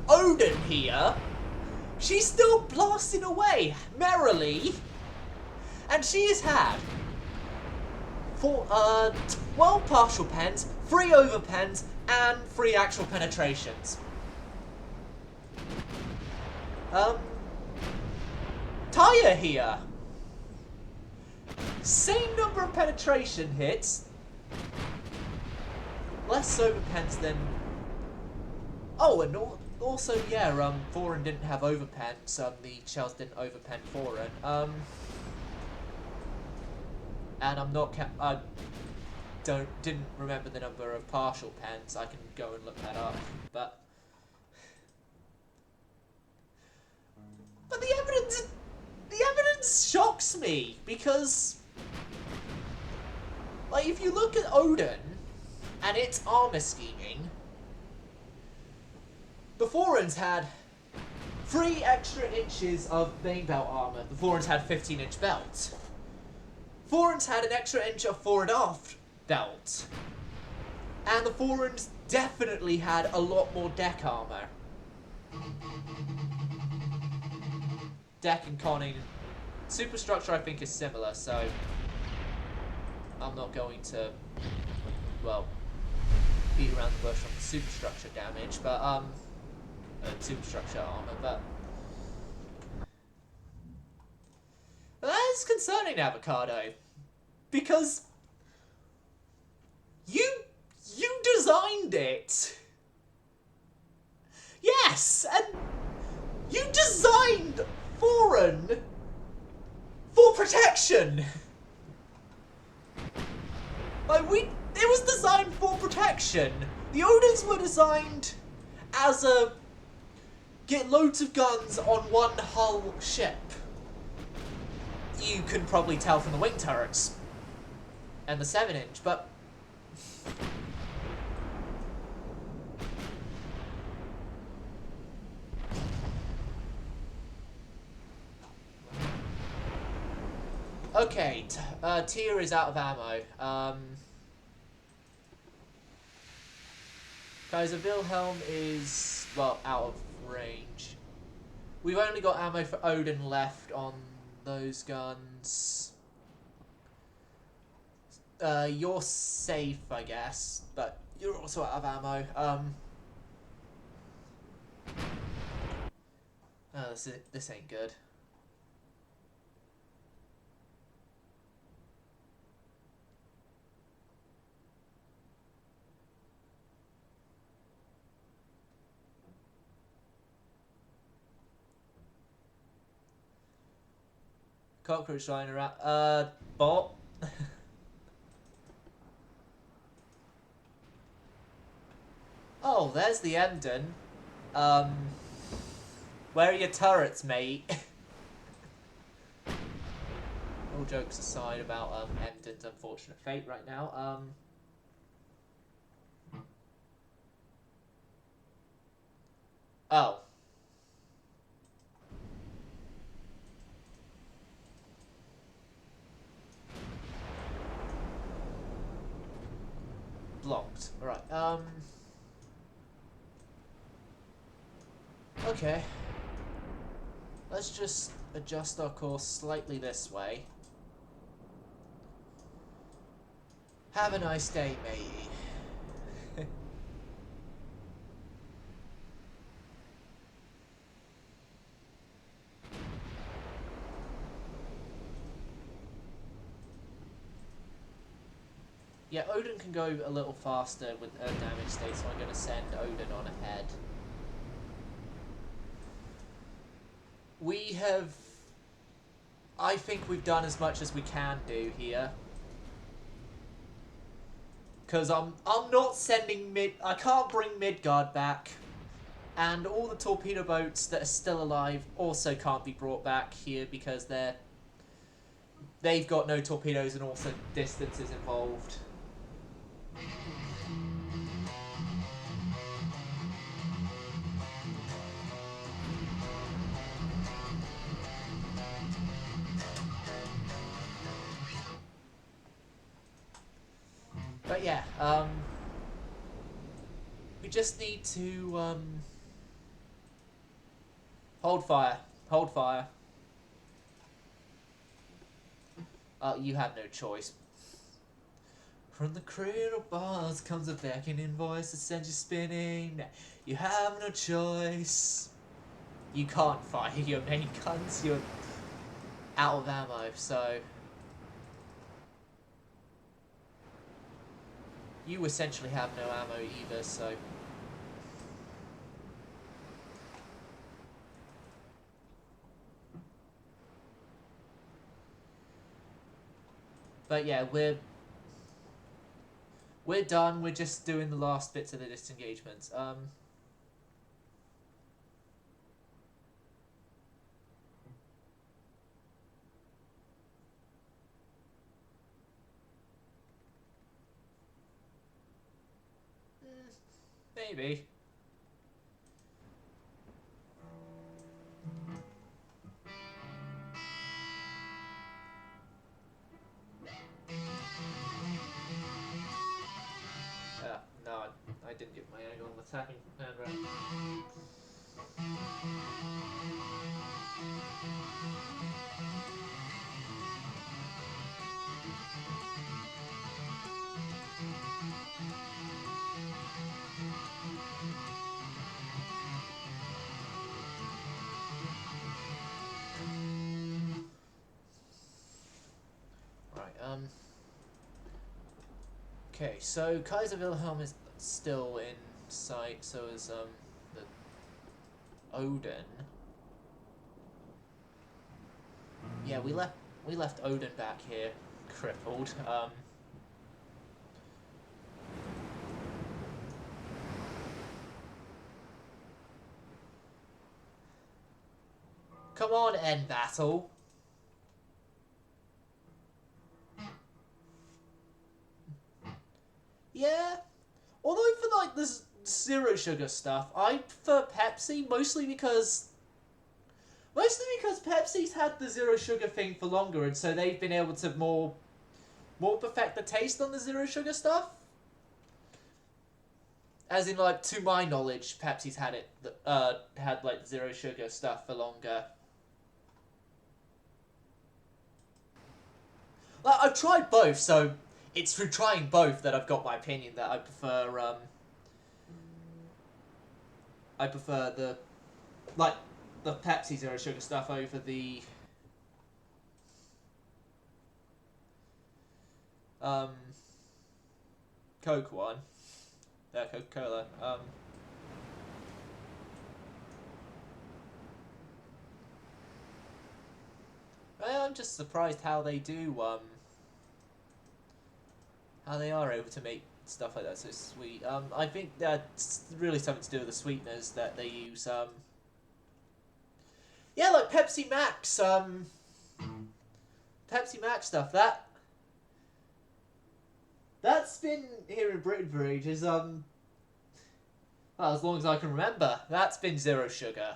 Odin here, she's still blasting away merrily, and she has had 12 partial pens, 3 over pens, and 3 actual penetrations. Taya here, same number of penetration hits, less over pens than. Oh, and also, yeah, foreign didn't have overpens. The shells didn't overpen foreign. And I'm not didn't remember the number of partial pens. I can go and look that up, but the evidence shocks me, because, like, if you look at Odin and its armor scheming, the foreign's had 3 extra inches of main belt armor. The foreign's had 15-inch belt. Foreign's had an extra inch of fore and aft belt. And the foreign's definitely had a lot more deck armor. Deck and conning. Superstructure, I think, is similar, so I'm not going to, well, beat around the bush on the superstructure damage, but, superstructure armor, but that is concerning, Avocado, because you designed it. Yes, and you designed foreign for protection. Like, it was designed for protection. The Odins were designed as a get loads of guns on one hull ship. You can probably tell from the wing turrets and the 7-inch, but okay, Tyr is out of ammo. Kaiser Wilhelm is, well, out of range. We've only got ammo for Odin left on those guns. You're safe, I guess, but you're also out of ammo. Oh, this ain't good. Cockroach flying around. Bot. Oh, Oh, there's the Emden. Where are your turrets, mate? All jokes aside about Emden's unfortunate fate right now. Oh. Blocked. Alright, okay. Let's just adjust our course slightly this way. Have a nice day, matey. Yeah, Odin can go a little faster with a damage state, so I'm going to send Odin on ahead. We have... I think we've done as much as we can do here. Because I'm not sending mid... I can't bring Midgard back. And all the torpedo boats that are still alive also can't be brought back here because they've got no torpedoes and also distance is involved. But yeah, we just need to hold fire. Hold fire. You have no choice. From the cradle bars comes a beckoning voice that sends you spinning. You have no choice. You can't fire your main guns. You're out of ammo, so you essentially have no ammo either, so but yeah, we're done. We're just doing the last bits of the disengagements. Maybe. No, I didn't get my angle on attacking Admiral. Right, okay, so Kaiser Wilhelm is still in sight, so is the Odin. Yeah, we left Odin back here, crippled. Come on, end battle. Yeah. Although for like this zero sugar stuff, I prefer Pepsi mostly because Pepsi's had the zero sugar thing for longer, and so they've been able to more perfect the taste on the zero sugar stuff. As in, like, to my knowledge, Pepsi's had it had like zero sugar stuff for longer. Like, I've tried both, so it's through trying both that I've got my opinion that I prefer the Pepsi zero sugar stuff over the Coke one. Coca-Cola. I'm just surprised how they do how they are able to make stuff like that. So sweet. I think that's really something to do with the sweeteners that they use. Yeah, like Pepsi Max. Pepsi Max stuff. That's been here in Britain for ages. Well, as long as I can remember, that's been zero sugar.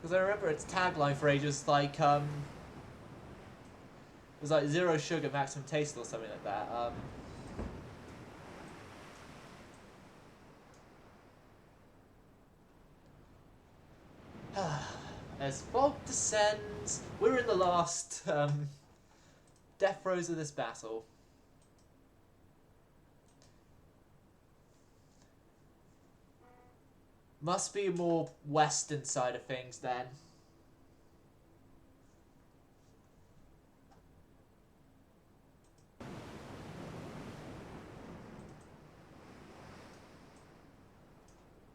Because I remember its tagline for ages, like, it was like zero sugar, maximum taste, or something like that. As fog descends, we're in the last, death throes of this battle. Must be a more western side of things then.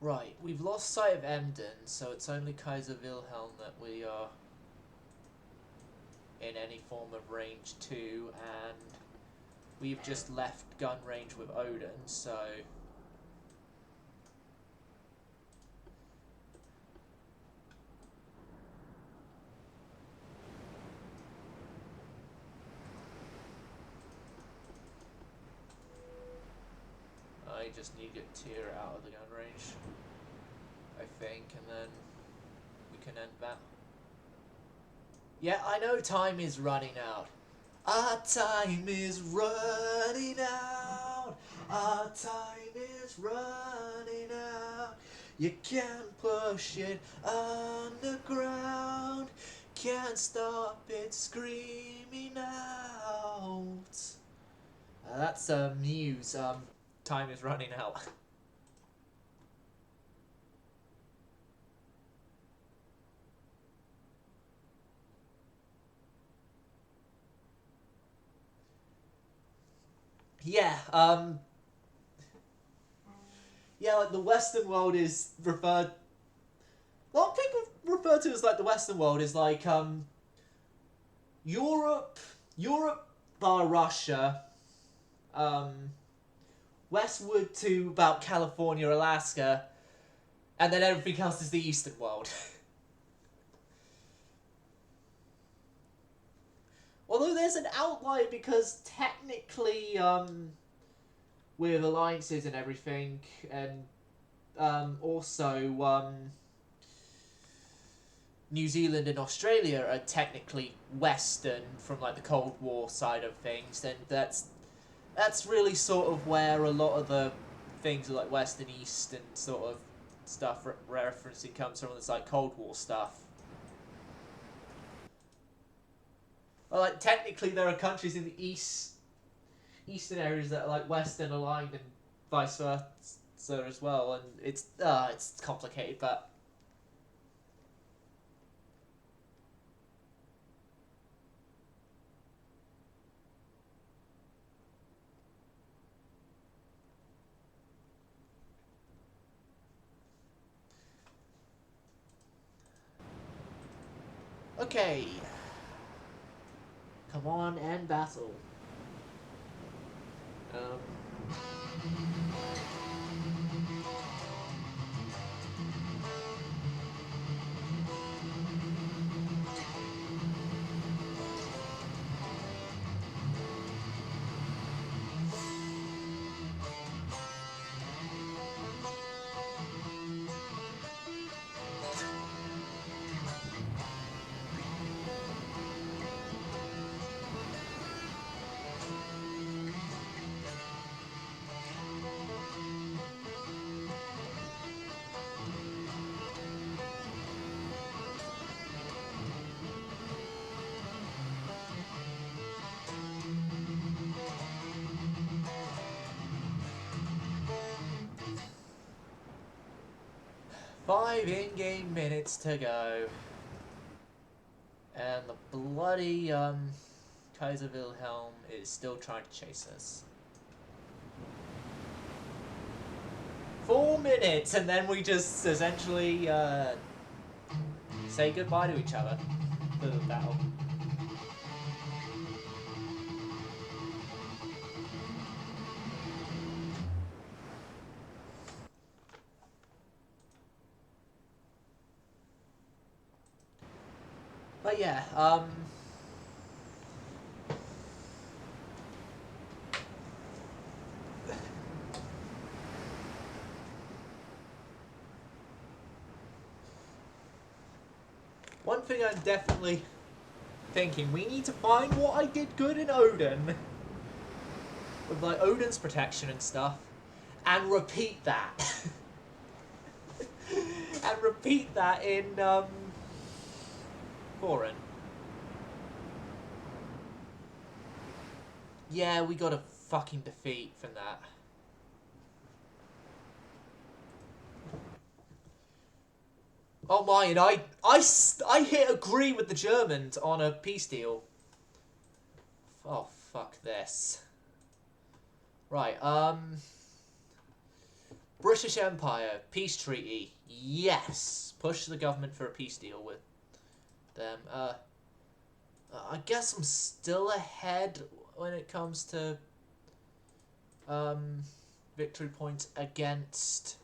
Right, we've lost sight of Emden, so it's only Kaiser Wilhelm that we are in any form of range to, and we've just left gun range with Odin, so... I just need to get Tyr out of the gun range, I think, and then we can end that. Yeah, I know time is running out. Our time is running out. Our time is running out. You can't push it underground. Can't stop it screaming out. That's Muse. Time is running out. Yeah, yeah, like the Western world is referred... A lot of people refer to as like the Western world is like, Europe bar Russia, westward to about California, Alaska, and then everything else is the Eastern world. Although there's an outlier because technically, with alliances and everything, and also New Zealand and Australia are technically Western from like the Cold War side of things, and that's really sort of where a lot of the things like West and East and sort of stuff referencing comes from. It's like Cold War stuff. Well, like technically there are countries in the eastern areas that are like Western aligned and vice versa as well, and it's complicated, but okay. Come on, end battle. Five in-game minutes to go. And the bloody, Kaiser Wilhelm is still trying to chase us. 4 minutes, and then we just essentially, say goodbye to each other for the battle. But yeah, one thing I'm definitely thinking, we need to find what I did good in Odin. With like Odin's protection and stuff. And repeat that. And repeat that in, Foreign. Yeah, we got a fucking defeat from that. Oh my, and I hit agree with the Germans on a peace deal. Oh, fuck this. Right, British Empire, peace treaty. Yes! Push the government for a peace deal with them. I guess I'm still ahead when it comes to, victory points against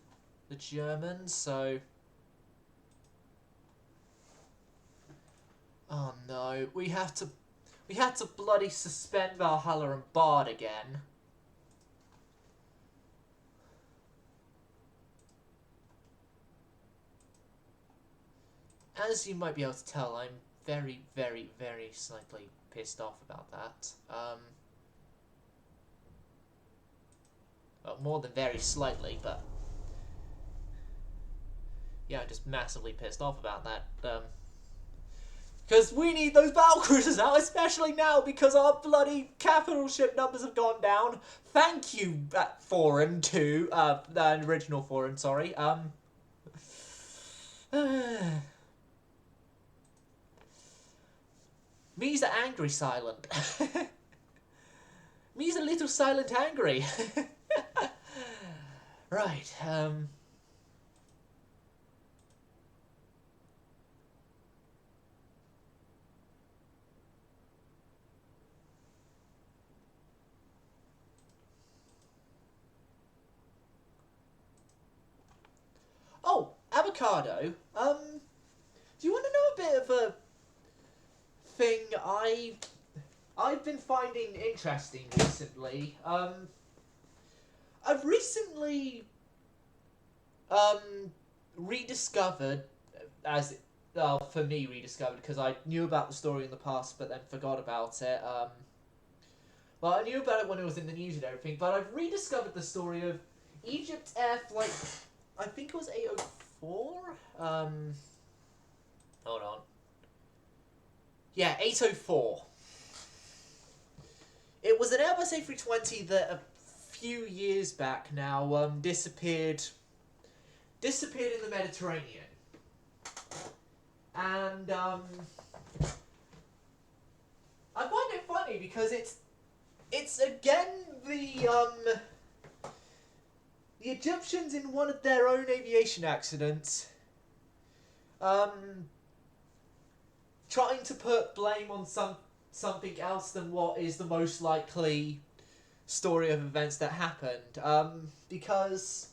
the Germans, so... Oh no, we had to bloody suspend Valhalla and Bard again. As you might be able to tell, I'm very, very, very slightly pissed off about that. Well, more than very slightly, but... yeah, I'm just massively pissed off about that. Because we need those battle cruisers out, especially now because our bloody capital ship numbers have gone down. Thank you, Foreign 2, the original Foreign, sorry. Me's a angry silent. Me's a little silent angry. Right, oh, avocado. Do you want to know a bit of a thing I've been finding interesting recently? I've recently rediscovered, as for me rediscovered, because I knew about the story in the past but then forgot about it. Well, I knew about it when it was in the news and everything, but I've rediscovered the story of Egypt Air Flight, I think it was 804? Hold on. Yeah, 804. It was an Airbus A320 that a few years back now disappeared in the Mediterranean. And I find it funny because it's again the Egyptians in one of their own aviation accidents trying to put blame on something else than what is the most likely story of events that happened. Because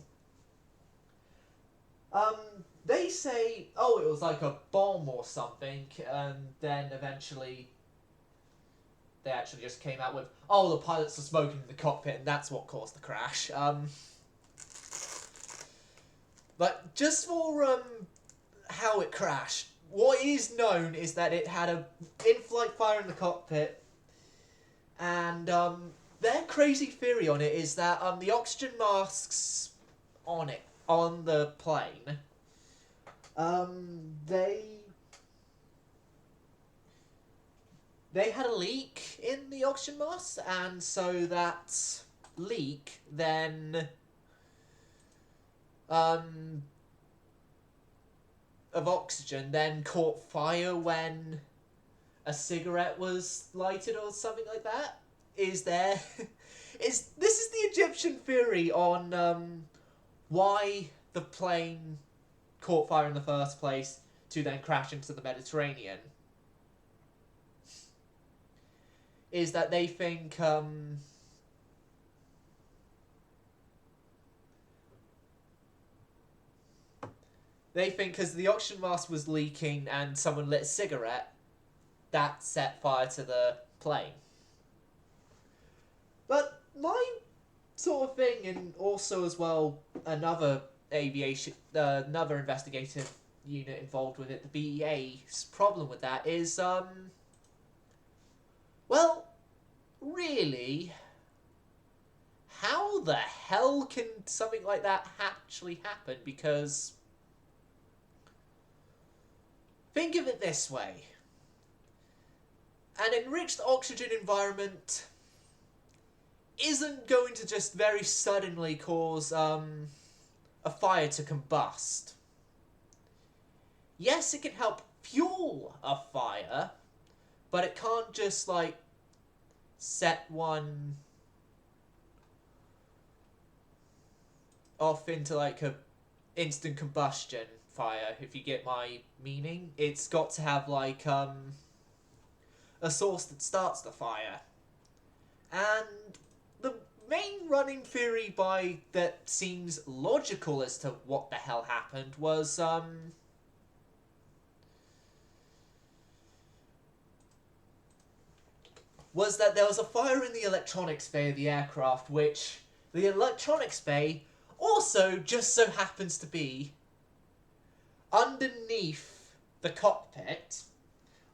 they say, oh, it was like a bomb or something, and then eventually they actually just came out with, oh, the pilots were smoking in the cockpit and that's what caused the crash. But just for how it crashed, what is known is that it had a in-flight fire in the cockpit, and their crazy theory on it is that the oxygen masks on the plane, they had a leak in the oxygen masks, and so that leak then of oxygen then caught fire when a cigarette was lighted or something like that. This is the Egyptian theory on why the plane caught fire in the first place to then crash into the Mediterranean. Is that they think because the oxygen mask was leaking and someone lit a cigarette, that set fire to the plane. But my sort of thing, and also as well another another investigative unit involved with it, the BEA's problem with that is, well, really, how the hell can something like that actually happen? Because think of it this way. An enriched oxygen environment isn't going to just very suddenly cause a fire to combust. Yes, it can help fuel a fire, but it can't just, like, set one off into, like, a instant combustion fire, if you get my meaning. It's got to have, like, a source that starts the fire. And the main running theory that seems logical as to what the hell happened was that there was a fire in the electronics bay of the aircraft, which the electronics bay also just so happens to be underneath the cockpit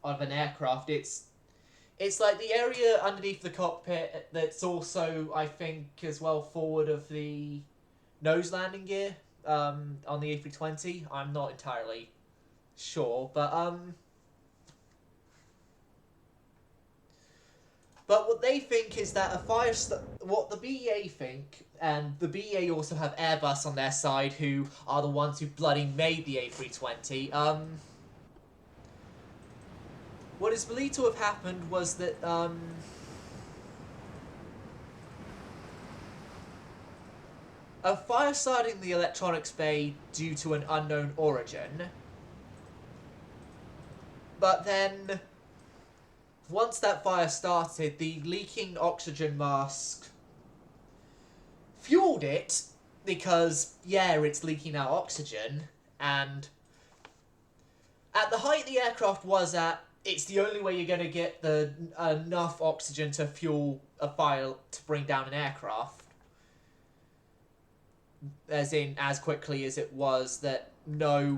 of an aircraft. It's like the area underneath the cockpit that's also, I think, as well forward of the nose landing gear on the A320. I'm not entirely sure, but what they think is that what the BEA think, and the BEA also have Airbus on their side, who are the ones who bloody made the A320, what is believed to have happened was that, a fire started in the electronics bay due to an unknown origin, but then once that fire started, the leaking oxygen mask fueled it, because, yeah, it's leaking out oxygen, and at the height the aircraft was at, it's the only way you're going to get enough oxygen to fuel a fire to bring down an aircraft. As in, as quickly as it was, that no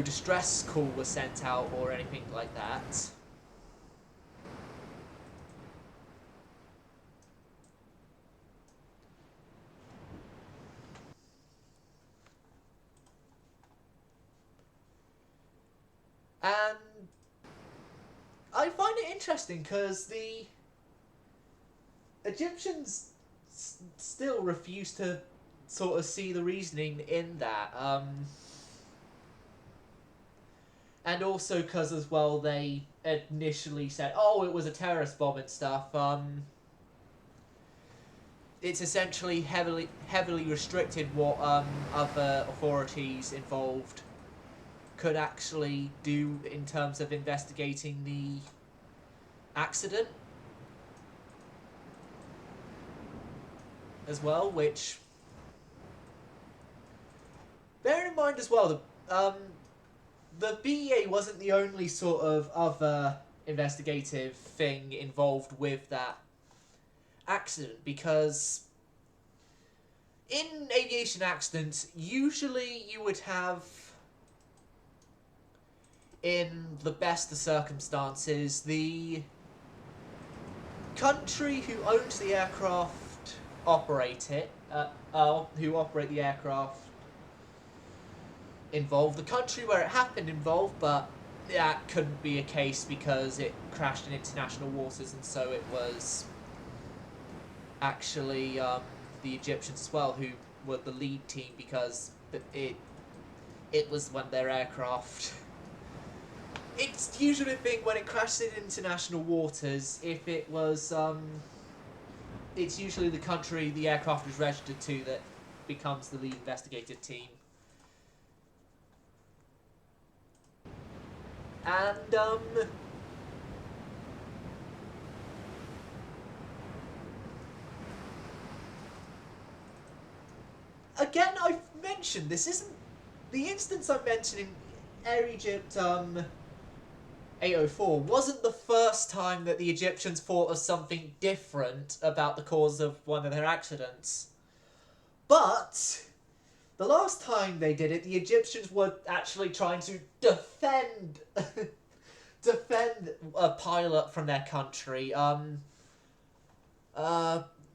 distress call was sent out or anything like that. And I find it interesting because the Egyptians still refuse to sort of see the reasoning in that. And also because as well they initially said, oh, it was a terrorist bomb and stuff. It's essentially heavily restricted what other authorities involved could actually do in terms of investigating the accident as well, which, bear in mind as well, the BEA wasn't the only sort of other investigative thing involved with that accident, because in aviation accidents, usually you would have, in the best of circumstances, the country who owns the aircraft who operate the aircraft involved, the country where it happened involved, but that couldn't be a case because it crashed in international waters, and so it was actually the Egyptians as well who were the lead team, because it was one of their aircraft. It's usually a thing when it crashes in international waters, if it was, it's usually the country the aircraft was registered to that becomes the lead investigative team. And, again, I've mentioned, this isn't, the instance I'm mentioning Air Egypt 804 wasn't the first time that the Egyptians thought of something different about the cause of one of their accidents. But the last time they did it, the Egyptians were actually trying to defend a pilot from their country.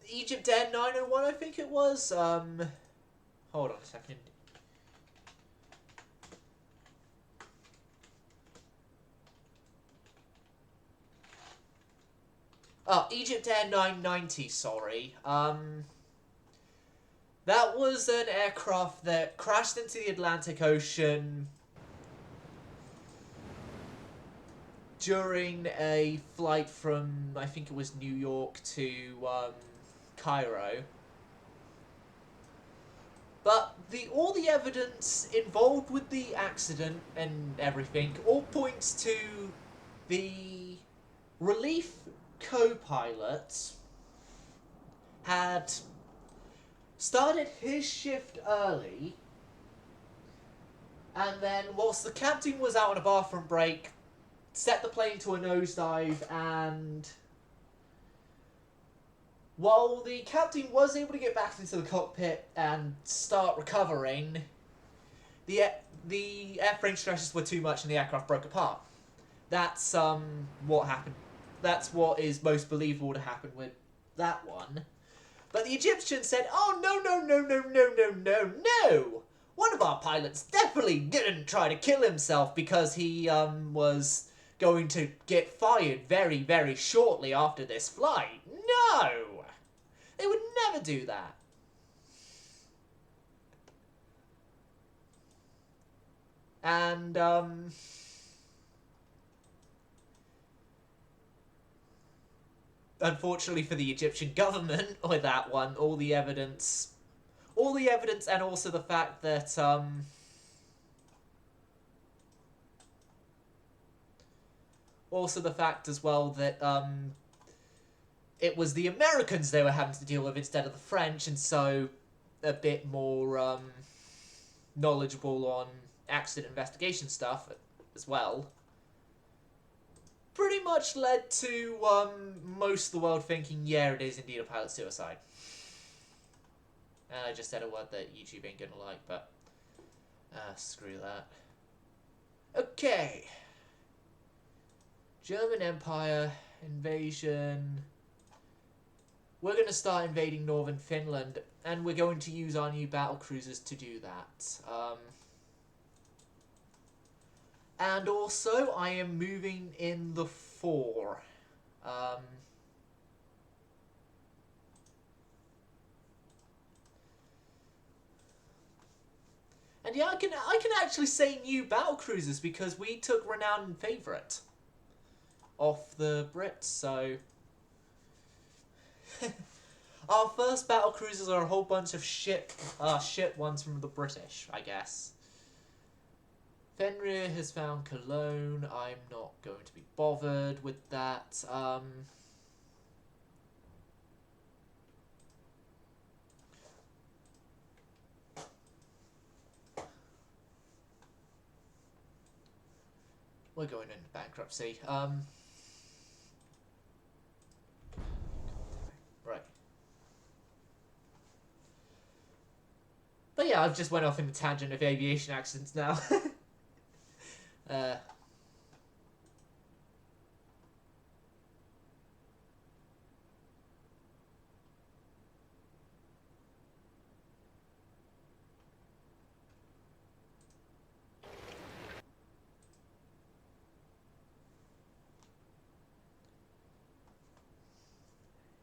Egypt Air 901, I think it was. Hold on a second. Oh, Egypt Air 990, sorry. That was an aircraft that crashed into the Atlantic Ocean during a flight from, I think it was New York to Cairo. But all the evidence involved with the accident and everything all points to the relief co-pilot had started his shift early, and then whilst the captain was out on a bathroom break, set the plane to a nosedive, and while the captain was able to get back into the cockpit and start recovering, the airframe stresses were too much and the aircraft broke apart. That's what happened. That's what is most believable to happen with that one. But the Egyptians said, oh, no. One of our pilots definitely didn't try to kill himself because he was going to get fired very, very shortly after this flight. No! They would never do that. And, unfortunately for the Egyptian government with that one, all the evidence and also the fact that, also the fact as well that, it was the Americans they were having to deal with instead of the French, and so a bit more, knowledgeable on accident investigation stuff as well. Pretty much led to most of the world thinking, yeah, it is indeed a pilot suicide. And I just said a word that YouTube ain't gonna like, but screw that. Okay. German Empire invasion. We're gonna start invading northern Finland, and we're going to use our new battle cruisers to do that. And also, I am moving in the 4. And yeah, I can actually say new battle cruisers because we took Renown and Favourite off the Brits, so our first battle cruisers are a whole bunch of shit ones from the British, I guess. Fenrir has found Cologne. I'm not going to be bothered with that. We're going into bankruptcy. Right. But yeah, I've just went off in a tangent of aviation accidents now.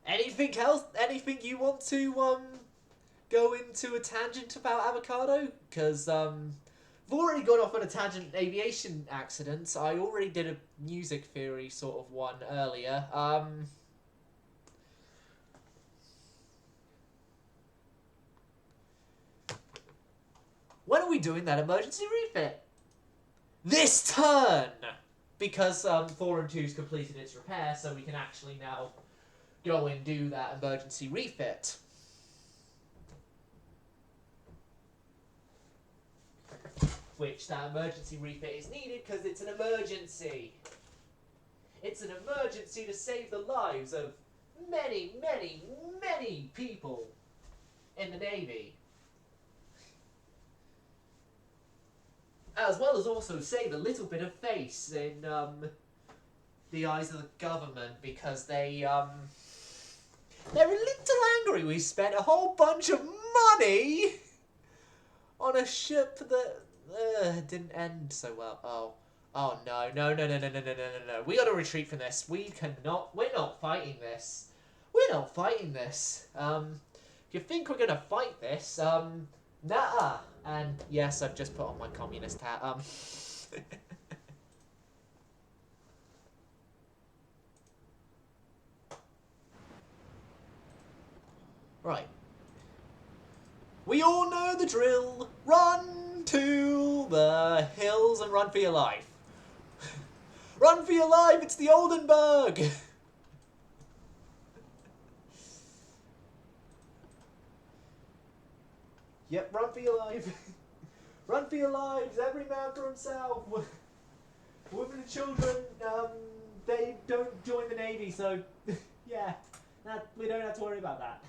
Anything else? Anything you want to go into a tangent about avocado? Because I've already gone off on a tangent aviation accidents. I already did a music theory sort of one earlier. When are we doing that emergency refit? This turn! Because 4 and 2's completed its repair, so we can actually now go and do that emergency refit. which that emergency refit is needed because it's an emergency. It's an emergency to save the lives of many, many, many people in the Navy. As well as also save a little bit of face in the eyes of the government because they're a little angry we spent a whole bunch of money on a ship that didn't end so well. Oh no. We gotta retreat from this. We're not fighting this. We're not fighting this. If you think we're gonna fight this, nah. And yes, I've just put on my communist hat. Right. We all know the drill. Run to the hills and run for your life. Run for your life, it's the Oldenburg! Yep, run for your life. Run for your lives, every man for himself. Women and children, they don't join the Navy, so yeah, we don't have to worry about that.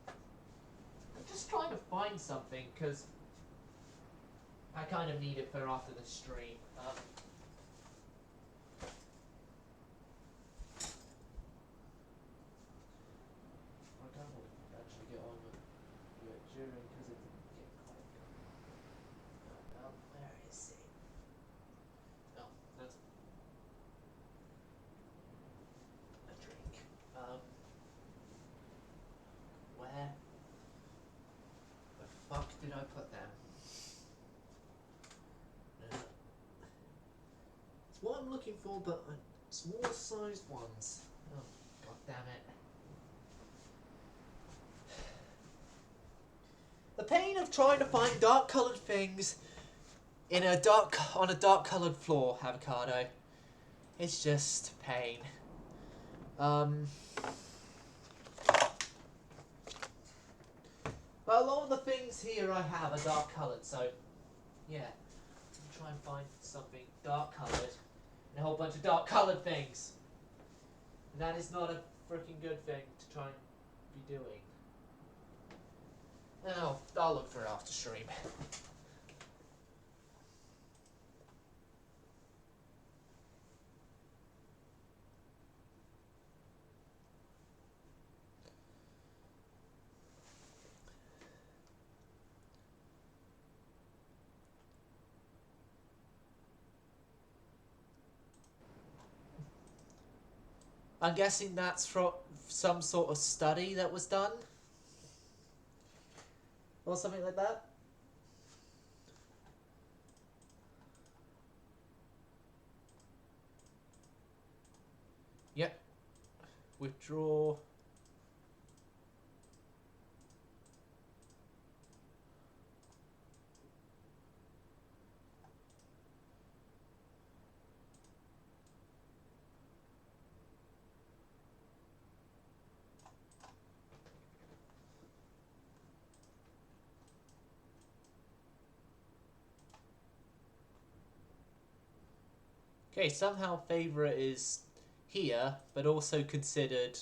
I'm just trying to find something, because I kind of need it for after the stream. I don't want to actually get on with it during because it didn't get quite good. Where is it? Oh, that's a drink. Where the fuck did I put them? It's what I'm looking for, but small sized ones. Oh, god damn it. The pain of trying to find dark coloured things on a dark coloured floor, Avocado. It's just pain. But a lot of the things here I have are dark coloured, so yeah. I'll try and find something dark coloured and a whole bunch of dark coloured things. And that is not a freaking good thing to try and be doing. No, I'll look for it after stream. I'm guessing that's from some sort of study that was done? Or something like that? Yep. Withdraw. Okay, somehow favourite is here, but also considered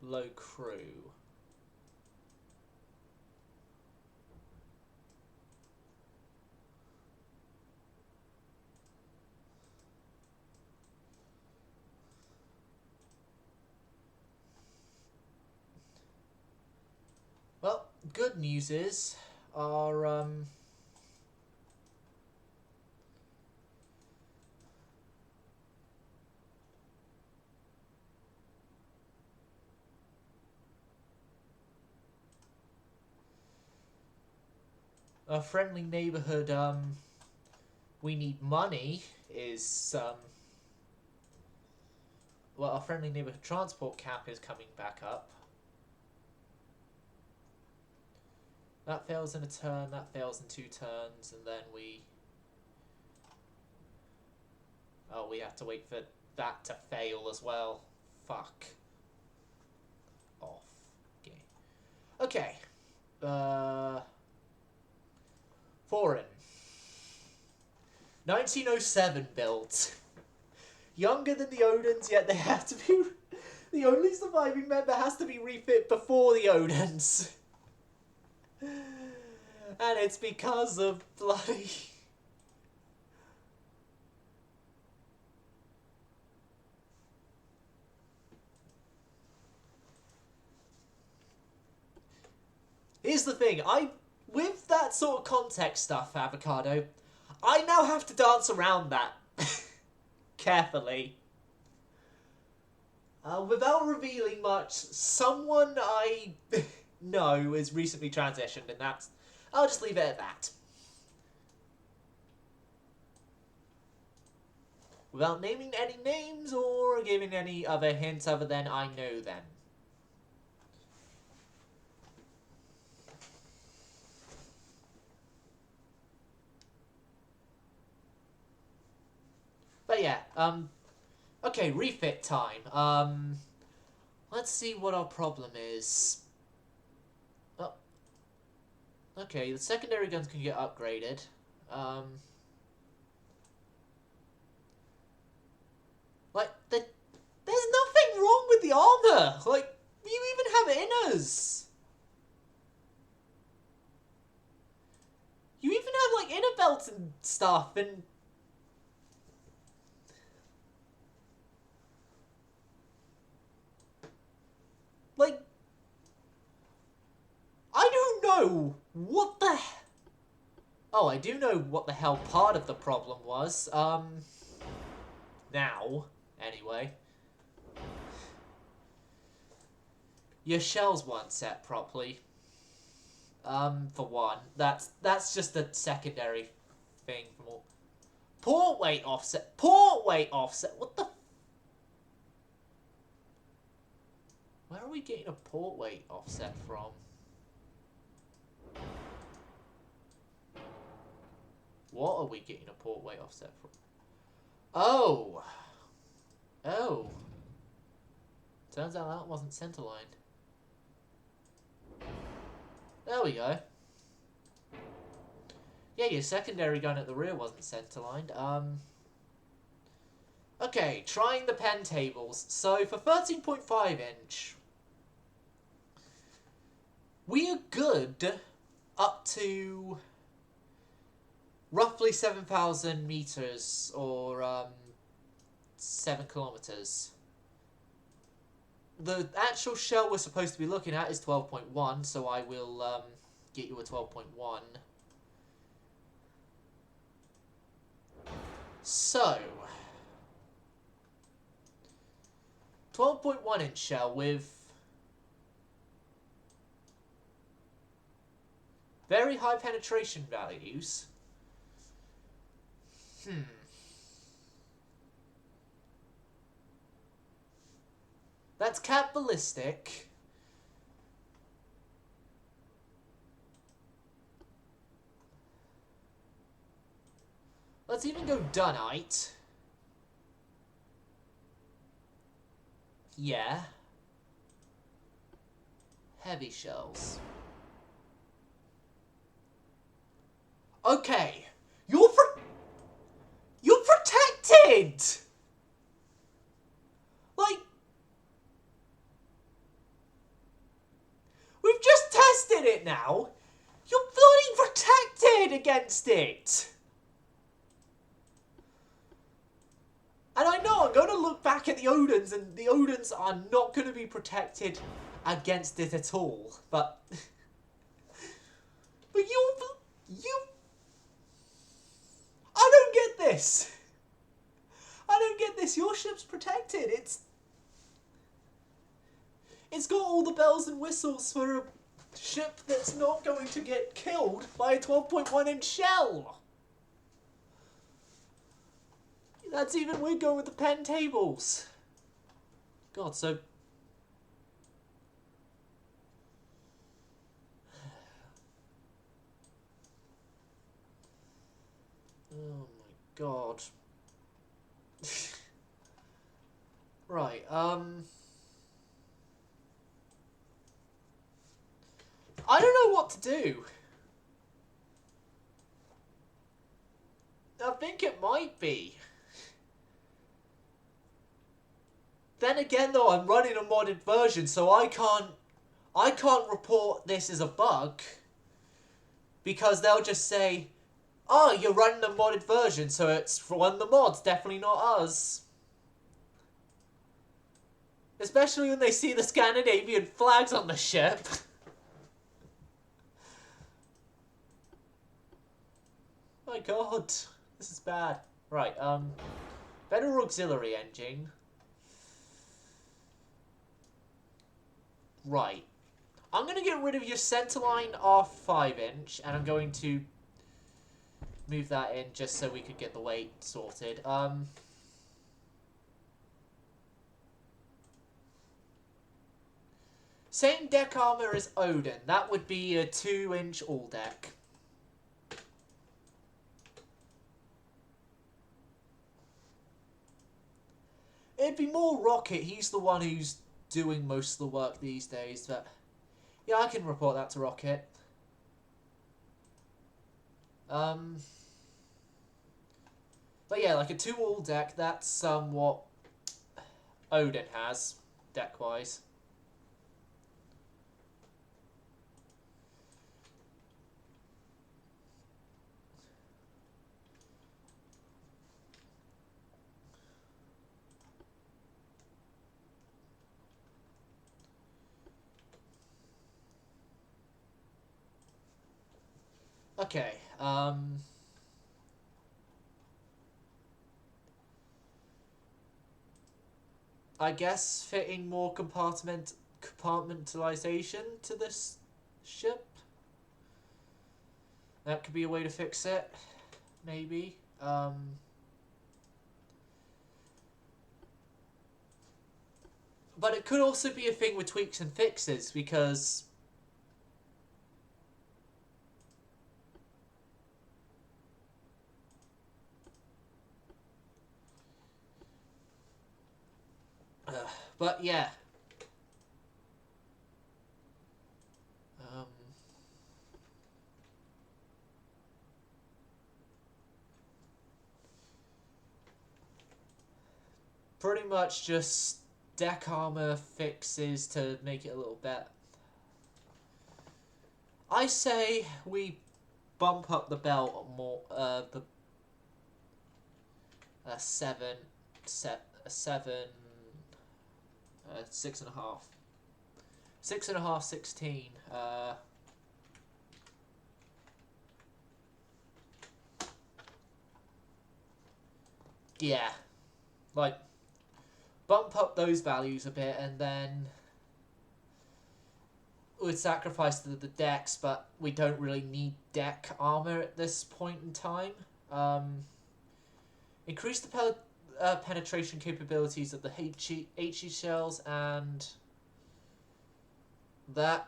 low crew. Well, good news is our our friendly neighborhood we need money is well, our friendly neighborhood transport cap is coming back up. That fails in a turn, that fails in 2 turns, and then we have to wait for that to fail as well. Fuck off. Okay. Foreign. 1907 built. Younger than the Odins, yet they have to be... The only surviving member has to be refit before the Odins. And it's because of bloody... Here's the thing, with that sort of context stuff, Avocado, I now have to dance around that carefully. Without revealing much, someone I know is recently transitioned, and that's... I'll just leave it at that. Without naming any names or giving any other hints other than I know them. But yeah, okay, refit time. Let's see what our problem is. Oh. Okay, the secondary guns can get upgraded. Like, there's nothing wrong with the armor! Like, you even have inners! You even have, like, inner belts and stuff, and... Like, I don't know what the... Oh, I do know what the hell part of the problem was. Now, anyway. Your shells weren't set properly. For one. That's just a secondary thing from all... Port weight offset! Port weight offset! What the... Where are we getting a port weight offset from? What are we getting a port weight offset from? Oh! Oh. Turns out that wasn't centerlined. There we go. Yeah, your secondary gun at the rear wasn't centerlined. Okay, trying the pen tables. So, for 13.5 inch... We are good up to roughly 7,000 meters or 7 kilometers. The actual shell we're supposed to be looking at is 12.1, so I will get you a 12.1. So, 12.1 inch shell with very high penetration values. That's cap ballistic. Let's even go Dunite. Yeah. Heavy shells. Okay, you're protected! Like, we've just tested it now. You're bloody protected against it! And I know I'm going to look back at the Odins, and the Odins are not going to be protected against it at all, but... But you... I don't get this. I don't get this. Your ship's protected. It's got all the bells and whistles for a ship that's not going to get killed by a 12.1 inch shell. That's even we're going with the pen tables. God, so... Oh my god. Right, I don't know what to do. might be. Then again, though, I'm running a modded version, so I can't report this as a bug. Because they'll just say, oh, you're running a modded version, so it's from the mods, definitely not us. Especially when they see the Scandinavian flags on the ship. My god, this is bad. Right, better auxiliary engine. Right. I'm going to get rid of your centerline off 5-inch, and I'm going to move that in just so we could get the weight sorted. Same deck armor as Odin. That would be a 2-inch all deck. It'd be more Rocket. He's the one who's doing most of the work these days, but yeah, I can report that to Rocket. But yeah, like a 2-all deck, that's what Odin has, deck-wise. Okay, I guess fitting more compartmentalization to this ship. That could be a way to fix it, maybe. But it could also be a thing with tweaks and fixes, because but yeah. Pretty much just deck armor fixes to make it a little better. I say we bump up the belt more, the 7, 6.5. 6.5, 16. Yeah. Like, bump up those values a bit, and then would sacrifice the decks, but we don't really need deck armor at this point in time. Increase the penetration capabilities of the HE shells, and that's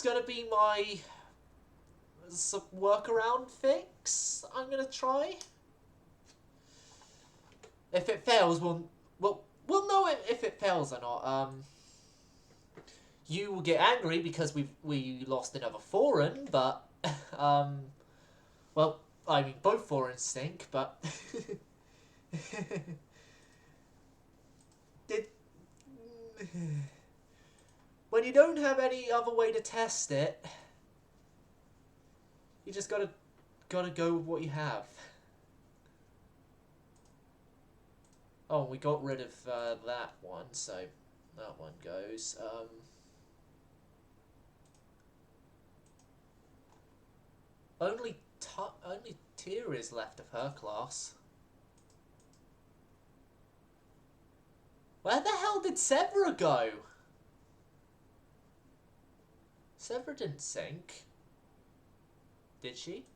gonna be my workaround fix I'm gonna try. If it fails, we'll know if it fails or not. You will get angry because we lost another foreign, but well, I mean both foreigns stink, but when you don't have any other way to test it, you just gotta go with what you have. Oh, we got rid of that one, so that one goes. Only Tyr is left of her class. Where the hell did Severa go? Severa didn't sink. Did she?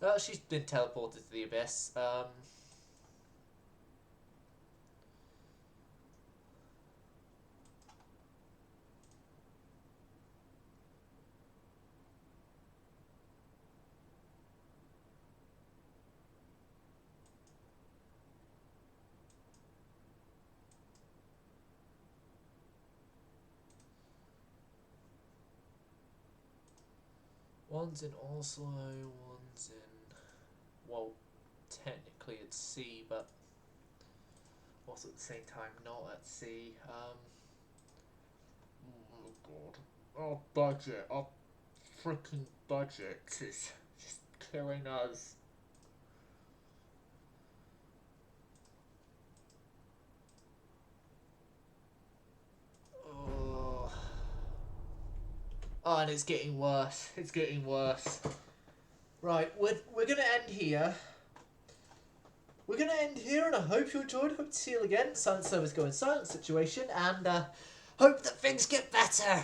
Oh, she's been teleported to the abyss. One's in Oslo, one's in, well, technically at sea, but also at the same time not at sea. Oh god. Our budget, our freaking budget is just killing us. Oh, and it's getting worse. It's getting worse. Right, we're gonna end here. We're gonna end here, and I hope you enjoyed. Hope to see you again. Silent server's going silent situation, and hope that things get better.